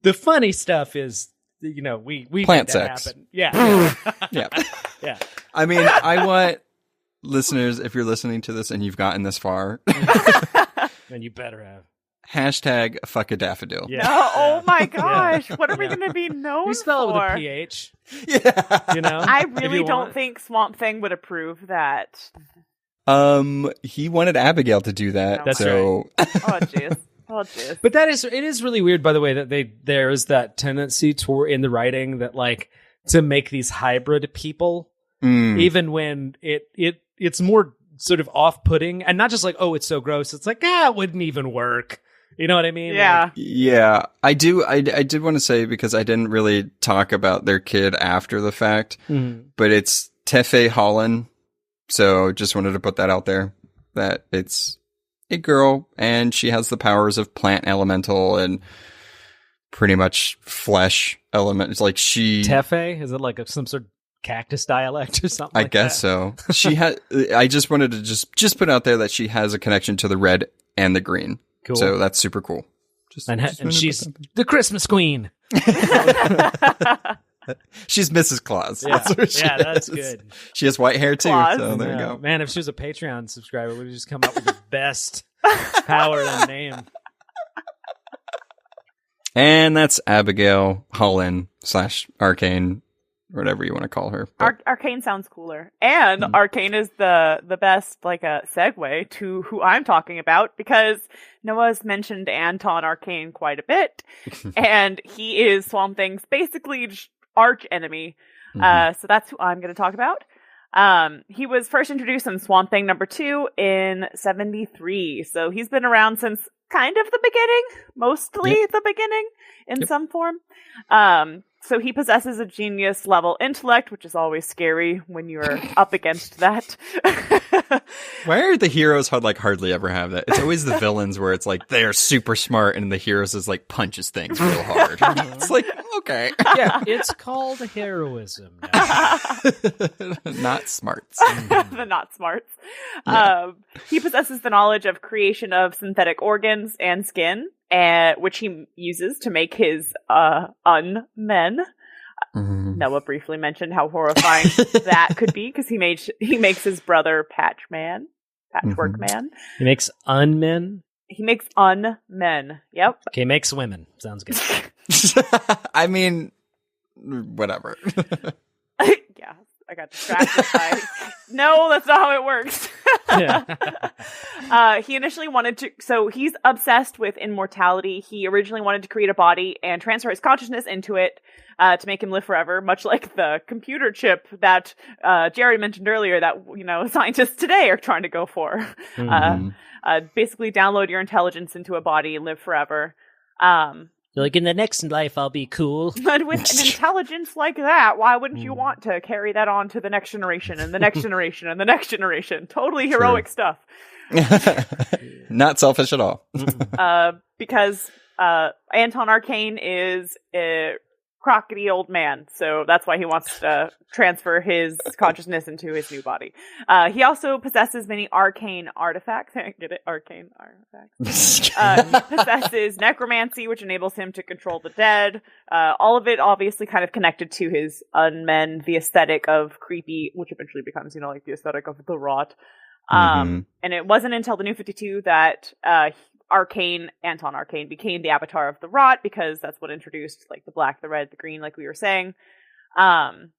The funny stuff is, you know, we plant made that sex. Happen. Yeah. Yeah. I mean, I want listeners, if you're listening to this and you've gotten this far, and you better have. Hashtag fuck a daffodil. Yeah. Oh my gosh. What are we going to be known We spell for? it with a PH. Yeah. You know? I really don't think Swamp Thing would approve that. He wanted Abigail to do that. That's so right. Oh, jeez. Oh, jeez. But it is really weird, by the way, that there is that tendency in the writing that like to make these hybrid people, even when it's more sort of off-putting and not just like, oh, it's so gross. It's like, it wouldn't even work. You know what I mean? Yeah. Like, yeah, I do. I did want to say, because I didn't really talk about their kid after the fact, but it's Tefe Holland. So just wanted to put that out there, that it's a girl and she has the powers of plant elemental and pretty much flesh element. It's like Tefe? Is it like some sort of cactus dialect or something? I guess so. She had. I just wanted to just put out there that she has a connection to the red and the green. Cool. So that's super cool. And she's the Christmas queen. She's Mrs. Claus. Yeah, that's good. She has white hair too. Claus. So there you go. Man, if she was a Patreon subscriber, we'd just come up with the best powered name. And that's Abigail Holland / Arcane, whatever you want to call her. Arcane sounds cooler. And Arcane is the best, like, a segue to who I'm talking about, because Noah's mentioned Anton Arcane quite a bit. And he is Swamp Thing's basically arch enemy. So that's who I'm going to talk about. He was first introduced in Swamp Thing #2 in 1973. So he's been around since kind of the beginning, mostly the beginning in some form. So he possesses a genius level intellect, which is always scary when you're up against that. Why are the heroes hardly ever have that? It's always the villains where it's like they are super smart and the heroes is like punches things real hard. It's like, okay. Yeah, it's called heroism now. Not smarts. The not smarts. Yeah. He possesses the knowledge of creation of synthetic organs and skin, which he uses to make his unmen. Noah briefly mentioned how horrifying that could be, because he makes his brother Patchwork Man. He makes unmen? He makes unmen. Yep. Okay, makes women. Sounds good. I mean, whatever. Yeah, I got distracted by... No, that's not how it works. He initially wanted to... So he's obsessed with immortality. He originally wanted to create a body and transfer his consciousness into it to make him live forever, much like the computer chip that Jared mentioned earlier that, scientists today are trying to go for. Basically download your intelligence into a body and live forever. Like, in the next life, I'll be cool. But with an intelligence like that, why wouldn't you want to carry that on to the next generation and the next generation and the next generation? Totally heroic stuff. Not selfish at all. Because Anton Arcane is a crockety old man, so that's why he wants to transfer his consciousness into his new body. He also possesses many arcane artifacts. Get it? Arcane artifacts. He possesses necromancy, which enables him to control the dead. All of it obviously kind of connected to his unmen, the aesthetic of creepy, which eventually becomes, like the aesthetic of the rot. And it wasn't until the New 52 that Anton Arcane became the avatar of the rot, because that's what introduced like the black, the red, the green, like we were saying. And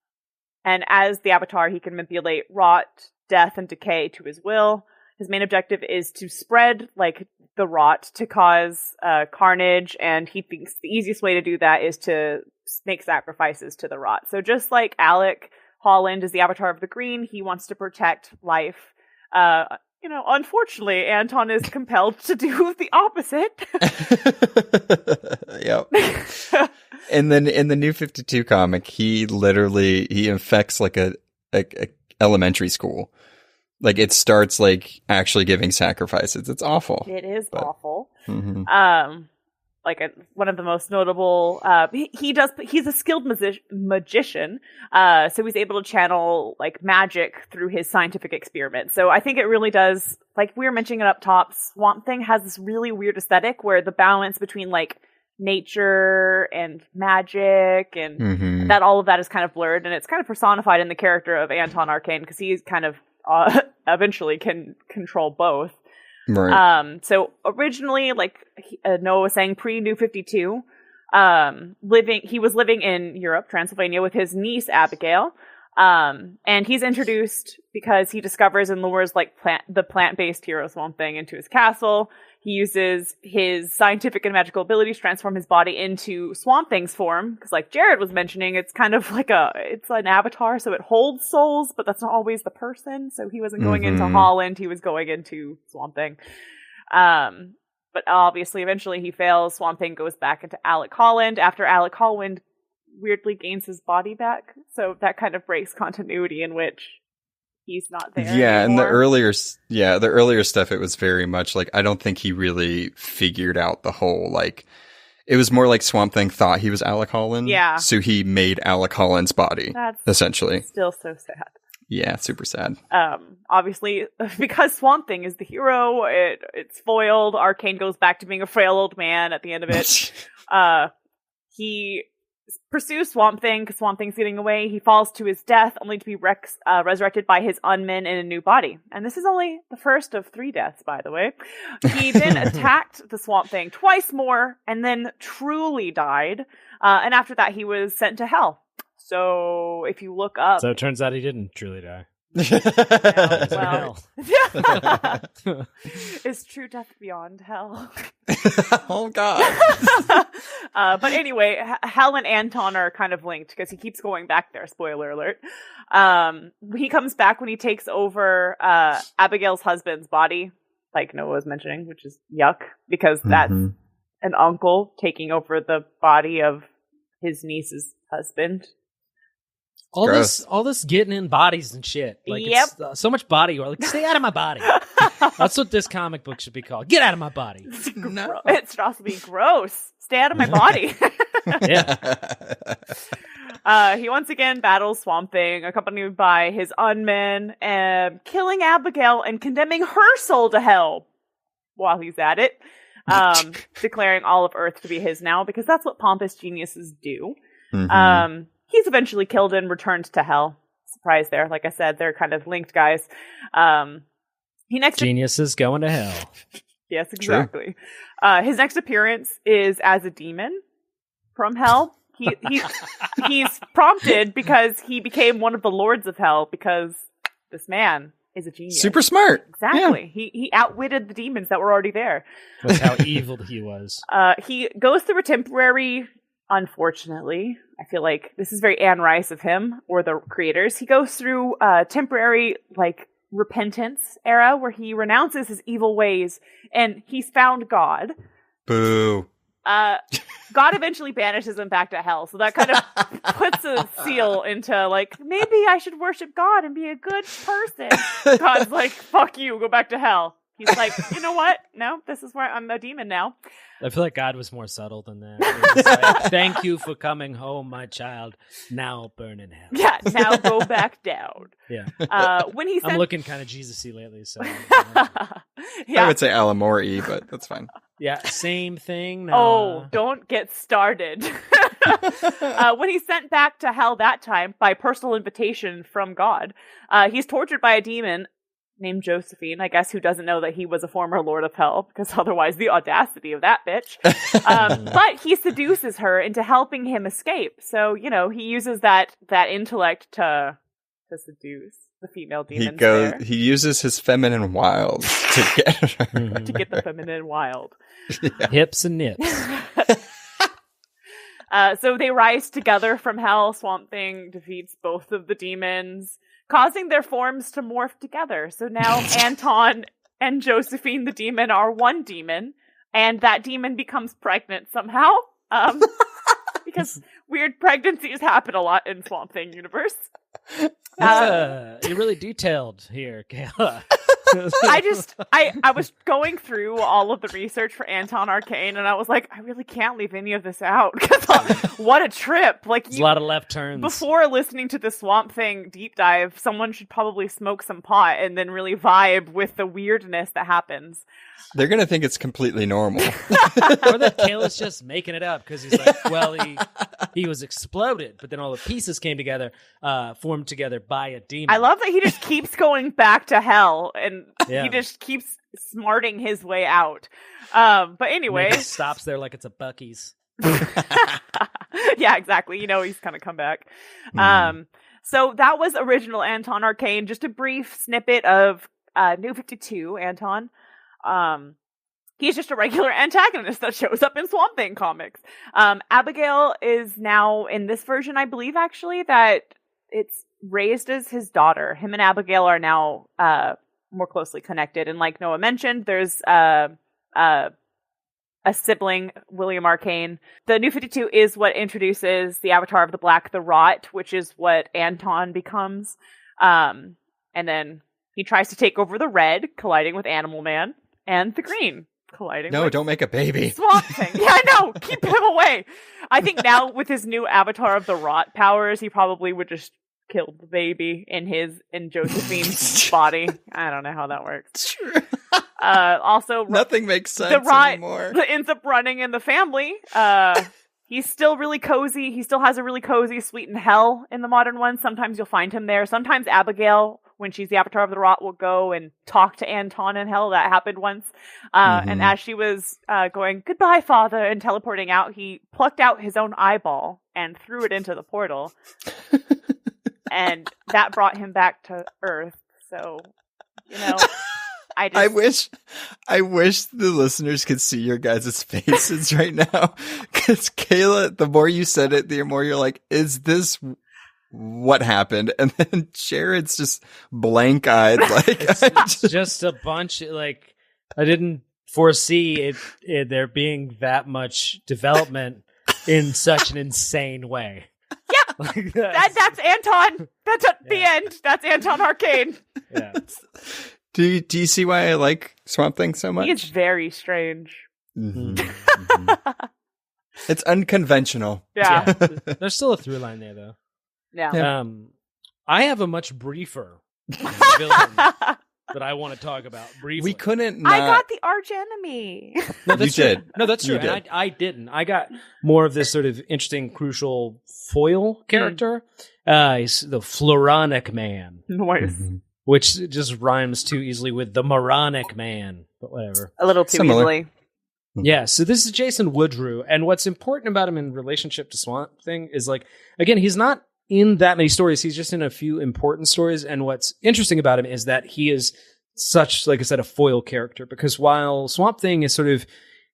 as the avatar, he can manipulate rot, death, and decay to his will. His main objective is to spread like the rot to cause carnage, and he thinks the easiest way to do that is to make sacrifices to the rot. So just like Alec Holland is the avatar of the green, he wants to protect life. Unfortunately, Anton is compelled to do the opposite. Yep. And then in the New 52 comic, he infects like a elementary school. Like, it starts like actually giving sacrifices. It's awful. It is awful. Mm-hmm. One of the most notable, he's a skilled magician, so he's able to channel like magic through his scientific experiments. So I think it really does, like we were mentioning it up top, Swamp Thing has this really weird aesthetic where the balance between like nature and magic and that all of that is kind of blurred, and it's kind of personified in the character of Anton Arcane, because he's kind of eventually can control both. Right. So originally, like Noah was saying, pre-New 52, he was living in Europe, Transylvania, with his niece Abigail. And he's introduced because he discovers and lures like the plant-based hero Swamp Thing into his castle. He uses his scientific and magical abilities to transform his body into Swamp Thing's form. Because like Jared was mentioning, it's kind of like it's an avatar, so it holds souls, but that's not always the person. So he wasn't going into Holland, he was going into Swamp Thing. But obviously, eventually he fails. Swamp Thing goes back into Alec Holland after Alec Holland weirdly gains his body back. So that kind of breaks continuity in which he's not there anymore. And the earlier stuff, it was very much like, I don't think he really figured out the whole, like, it was more like Swamp Thing thought he was Alec Holland. Yeah. So he made Alec Holland's body, That's essentially. Still so sad. Yeah, super sad. Obviously, because Swamp Thing is the hero, it's foiled. Arcane goes back to being a frail old man at the end of it. He pursues Swamp Thing because Swamp Thing's getting away. He falls to his death, only to be resurrected by his unmen in a new body. And this is only the first of 3 deaths, by the way. He then attacked the Swamp Thing twice more, and then truly died. And after that, he was sent to hell. So if you look up... So it turns out he didn't truly die. Yeah, well, is true death beyond hell? Oh, God. But anyway, Hell and Anton are kind of linked because he keeps going back there. Spoiler alert. He comes back when he takes over Abigail's husband's body, like Noah was mentioning, which is yuck, because that's an uncle taking over the body of his niece's husband. All this getting in bodies and shit. Like, it's, so much body. Like, stay out of my body. That's what this comic book should be called. Get out of my body. No. It should also be gross. Stay out of my body. Yeah. He once again battles Swamp Thing, accompanied by his unmen, killing Abigail and condemning her soul to hell while he's at it. Declaring all of Earth to be his now, because that's what pompous geniuses do. He's eventually killed and returned to hell. Surprise there. Like I said, they're kind of linked guys. Geniuses going to hell. Yes, exactly. His next appearance is as a demon from hell. He's prompted because he became one of the lords of hell, because this man is a genius. Super smart. Exactly. Yeah. He outwitted the demons that were already there. That's how evil he was. He goes through a temporary... Unfortunately, I feel like this is very Anne Rice of him, or the creators. He goes through a temporary, repentance era where he renounces his evil ways, and he's found God. Boo. God eventually banishes him back to hell, so that kind of puts a seal into, maybe I should worship God and be a good person. God's like, fuck you, go back to hell. He's like, you know what? No, this is where I'm a demon now. I feel like God was more subtle than that. It was like, thank you for coming home, my child. Now burn in hell. Yeah, now go back down. Yeah. When he I'm looking kind of Jesus-y lately, so. Yeah. I would say Alamore-y, but that's fine. Yeah, same thing. Oh, don't get started. When he's sent back to hell that time by personal invitation from God, he's tortured by a demon named Josephine, I guess, who doesn't know that he was a former Lord of Hell, because otherwise the audacity of that bitch. But he seduces her into helping him escape. So, he uses that intellect to seduce the female demons. He uses his feminine wiles to get her. To get the feminine wild. Yeah. Hips and nips. So they rise together from hell. Swamp Thing defeats both of the demons, causing their forms to morph together. So now Anton and Josephine the demon are one demon, and that demon becomes pregnant somehow. Because weird pregnancies happen a lot in Swamp Thing universe. You're really detailed here, Kayla. I was going through all of the research for Anton Arcane, and I was like, I really can't leave any of this out, because what a trip! There's a lot of left turns. Before listening to the Swamp Thing deep dive, someone should probably smoke some pot and then really vibe with the weirdness that happens. They're gonna think it's completely normal, or that Kayla's just making it up because he's like, well, he was exploded, but then all the pieces came together, formed together by a demon. I love that he just keeps going back to hell, and he just keeps smarting his way out. But anyway, he stops there like it's a Buc-ee's. Yeah, exactly. He's kind of come back. So that was original Anton Arcane. Just a brief snippet of New 52 Anton. He's just a regular antagonist that shows up in Swamp Thing comics. Abigail is now in this version, I believe, actually, that it's raised as his daughter. Him and Abigail are now more closely connected. And like Noah mentioned, there's a sibling, William Arcane. The New 52 is what introduces the Avatar of the Black, the Rot, which is what Anton becomes. And then he tries to take over the Red, colliding with Animal Man, and the Green, colliding with... No, don't make a baby. Swamp Thing. Yeah, I know. Keep him away. I think now with his new Avatar of the Rot powers, he probably would just killed the baby in Josephine's body. I don't know how that works. True. Also, nothing makes sense anymore. Ends up running in the family. He's still really cozy. He still has a really cozy Sweet in Hell in the modern one. Sometimes you'll find him there. Sometimes Abigail, when she's the Avatar of the Rot, will go and talk to Anton in Hell. That happened once. And as she was going, "Goodbye, Father," and teleporting out, he plucked out his own eyeball and threw it into the portal. And that brought him back to Earth. So, I wish the listeners could see your guys' faces right now. Because Kayla, the more you said it, the more you're like, is this what happened? And then Jared's just blank-eyed. Like, it's just a bunch, like, I didn't foresee it there being that much development in such an insane way. Yeah, like that's Anton. That's at the end. That's Anton Arcane. Yeah. Do you see why I like Swamp Thing so much? He is very strange. It's unconventional. Yeah. There's still a through line there, though. Yeah. I have a much briefer villain that I want to talk about briefly. We couldn't not... I got the arch enemy. No, that's you true. did. No, that's true. And I didn't. I got more of this sort of interesting, crucial foil character. He's the Floronic Man. Nice. Which just rhymes too easily with the moronic man. But whatever. A little too easily. Yeah, so this is Jason Woodrue. And what's important about him in relationship to Swamp Thing is, like, again, he's not in that many stories. He's just in a few important stories. And what's interesting about him is that he is such, like I said, a foil character. Because while Swamp Thing is sort of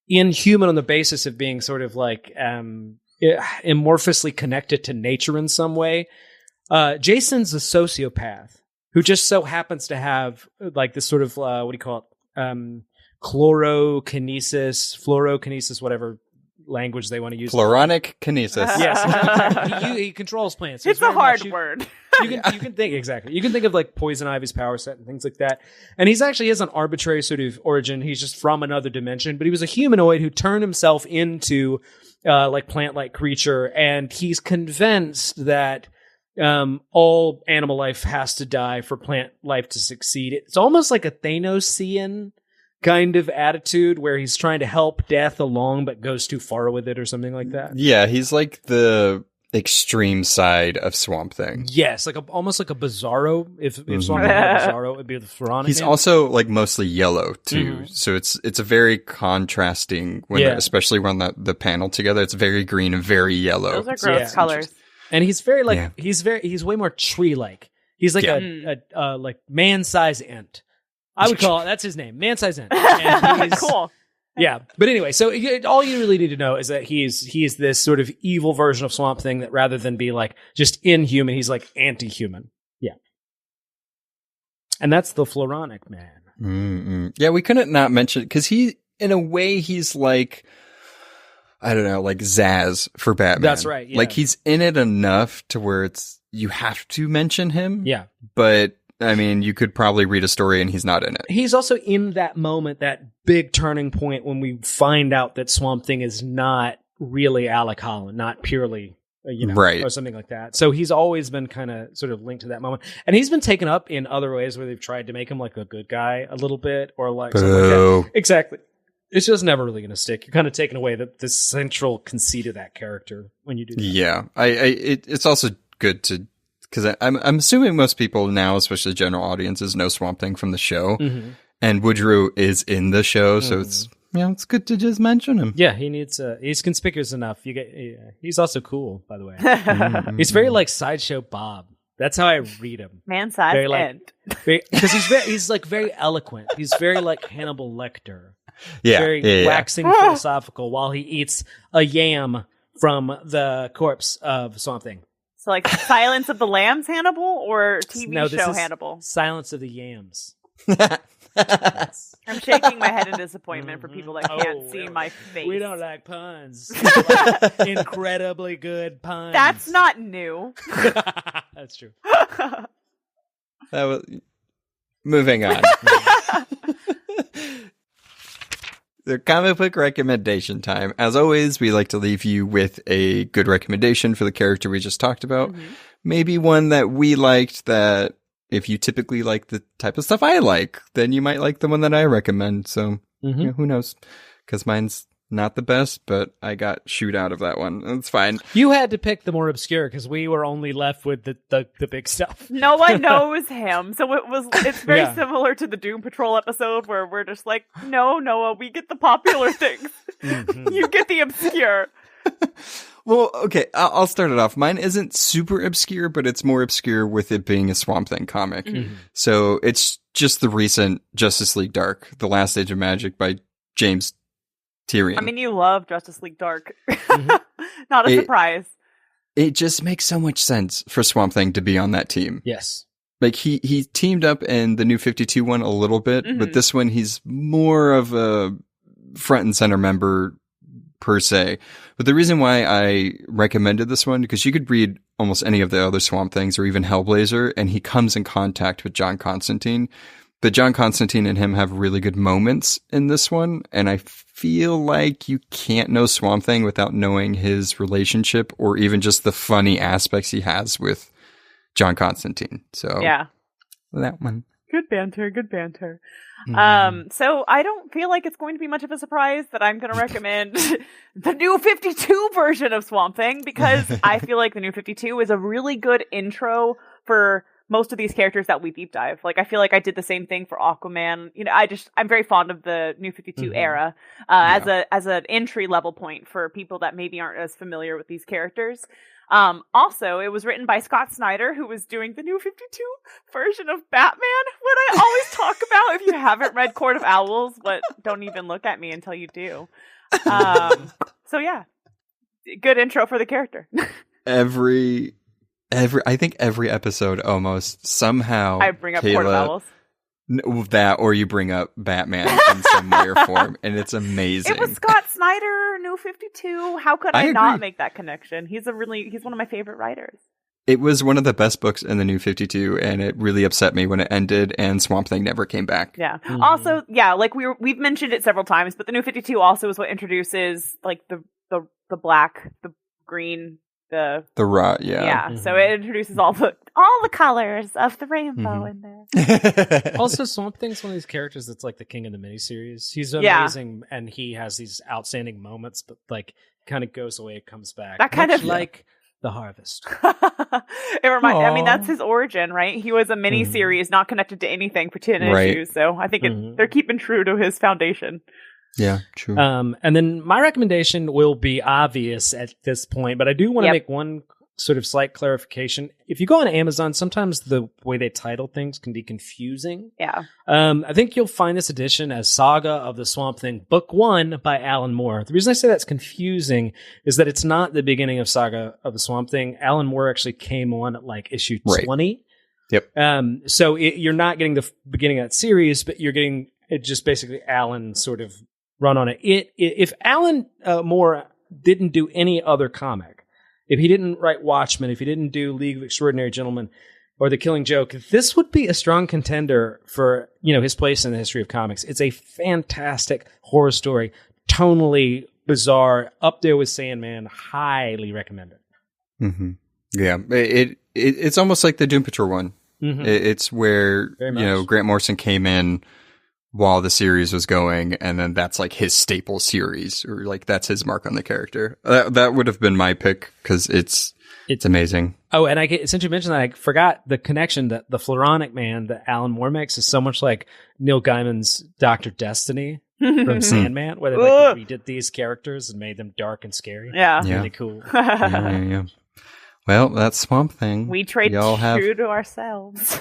inhuman on the basis of being sort of like amorphously connected to nature in some way, Jason's a sociopath who just so happens to have like this sort of, what do you call it? Fluorokinesis, whatever language they want to use. Floronic kinesis. Yes. He controls plants. It's a hard word. You can think, exactly. You can think of like Poison Ivy's power set and things like that. And he's actually has an arbitrary sort of origin. He's just from another dimension, but he was a humanoid who turned himself into like plant-like creature. And he's convinced that all animal life has to die for plant life to succeed. It's almost like a Thanosian kind of attitude where he's trying to help death along but goes too far with it or something like that. Yeah, he's like the extreme side of Swamp Thing. Yes, like almost like a Bizarro. If Swamp Thing had Bizarro, it'd be the Floronic. He's also like mostly yellow too, so it's a very contrasting when especially when the panel together. It's very green and very yellow. Those are gross colors. And he's very like he's way more tree-like. He's like a like man-size ant. I would call it, that's his name, man-size ant. And cool. Yeah, but anyway, so all you really need to know is that he's this sort of evil version of Swamp Thing that rather than be like just inhuman, he's like anti-human. Yeah, and that's the Floronic Man. Mm-hmm. Yeah, we couldn't not mention because he, in a way, he's like, I don't know, like Zaz for Batman. That's right. Yeah. Like he's in it enough to where you have to mention him. Yeah, but. I mean, you could probably read a story and he's not in it. He's also in that moment, that big turning point when we find out that Swamp Thing is not really Alec Holland, not purely, right, or something like that. So he's always been kind of sort of linked to that moment. And he's been taken up in other ways where they've tried to make him like a good guy a little bit or like something like that. Exactly. It's just never really going to stick. You're kind of taking away the central conceit of that character when you do that. Yeah. It's also good to... Because I'm assuming most people now, especially general audiences, know Swamp Thing from the show, and Woodrue is in the show, so it's it's good to just mention him. Yeah, he's conspicuous enough. He's also cool, by the way. He's very like Sideshow Bob. That's how I read him. Man-sized ant. Because he's like very eloquent. He's very like Hannibal Lecter. Yeah, very waxing philosophical while he eats a yam from the corpse of Swamp Thing. So like Silence of the Lambs Hannibal or TV show Hannibal? Silence of the Yams. I'm shaking my head in disappointment for people that can't see my face. We don't like puns. Like incredibly good puns. That's not new. That's true. That was moving on. So comic book recommendation time. As always, we like to leave you with a good recommendation for the character we just talked about. Maybe one that we liked that if you typically like the type of stuff I like, then you might like the one that I recommend. So who knows? Because mine's not the best, but I got shoot out of that one. It's fine. You had to pick the more obscure because we were only left with the big stuff. No one knows him, so it's very similar to the Doom Patrol episode where we're just like, no, Noah, we get the popular things. You get the obscure. Well, okay, I'll start it off. Mine isn't super obscure, but it's more obscure with it being a Swamp Thing comic. So it's just the recent Justice League Dark, The Last Age of Magic by James Tyrion. I mean, you love Justice League Dark. Not a surprise. It just makes so much sense for Swamp Thing to be on that team. Yes. Like, he teamed up in the New 52 one a little bit, but this one he's more of a front and center member per se. But the reason why I recommended this one, because you could read almost any of the other Swamp Things or even Hellblazer, and he comes in contact with John Constantine. But John Constantine and him have really good moments in this one, and I feel like you can't know Swamp Thing without knowing his relationship or even just the funny aspects he has with John Constantine. So yeah, that one. Good banter. So I don't feel like it's going to be much of a surprise that I'm going to recommend the New 52 version of Swamp Thing, because I feel like the New 52 is a really good intro for most of these characters that we deep dive. Like, I feel like I did the same thing for Aquaman. You know, I'm very fond of the New 52 era as an entry level point for people that maybe aren't as familiar with these characters. Also, it was written by Scott Snyder, who was doing the New 52 version of Batman, what I always talk about if you haven't read Court of Owls, but don't even look at me until you do. So yeah, good intro for the character. I think every episode almost somehow I bring up Court of Owls. That, or you bring up Batman in some way or form, and it's amazing. It was Scott Snyder, New 52. How could I not make that connection? He's one of my favorite writers. It was one of the best books in the New 52, and it really upset me when it ended and Swamp Thing never came back. Yeah. Also, yeah, like we've mentioned it several times, but the New 52 also is what introduces like the black, the green, the raw, yeah. Yeah. So it introduces all the colors of the rainbow in there. Also, Swamp Thing's one of these characters that's like the king of the miniseries. He's amazing, and he has these outstanding moments, but like kind of goes away, comes back. That kind of like The Harvest. It reminds. I mean, that's his origin, right? He was a miniseries, not connected to anything for 10 issues. So I think they're keeping true to his foundation. Yeah, true. And then my recommendation will be obvious at this point, but I do want to make one sort of slight clarification. If you go on Amazon, sometimes the way they title things can be confusing. Yeah. I think you'll find this edition as Saga of the Swamp Thing, Book 1 by Alan Moore. The reason I say that's confusing is that it's not the beginning of Saga of the Swamp Thing. Alan Moore actually came on at like issue 20. Yep. So you're not getting the beginning of that series, but you're getting it just basically Alan sort of run on it. If Alan Moore didn't do any other comic, if he didn't write Watchmen, if he didn't do League of Extraordinary Gentlemen or The Killing Joke, this would be a strong contender for, his place in the history of comics. It's a fantastic horror story, tonally bizarre, up there with Sandman. Highly recommended. Yeah, it's almost like the Doom Patrol one. It's where Grant Morrison came in while the series was going, and then that's like his staple series, or like that's his mark on the character. That would have been my pick because it's amazing. Oh, and since you mentioned that, I forgot the connection that the Floronic Man that Alan Moore makes is so much like Neil Gaiman's Dr. Destiny from Sandman, where they redid these characters and made them dark and scary. Yeah. Really cool. Yeah. Well, that's Swamp Thing. We trade true to ourselves.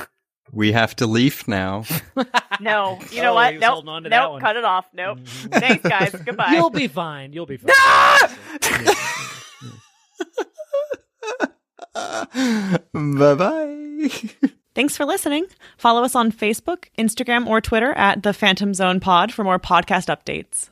We have to leave now. No, you know what? Nope, cut it off. Nope. Thanks, guys. Goodbye. You'll be fine. Bye-bye. Thanks for listening. Follow us on Facebook, Instagram, or Twitter at The Phantom Zone Pod for more podcast updates.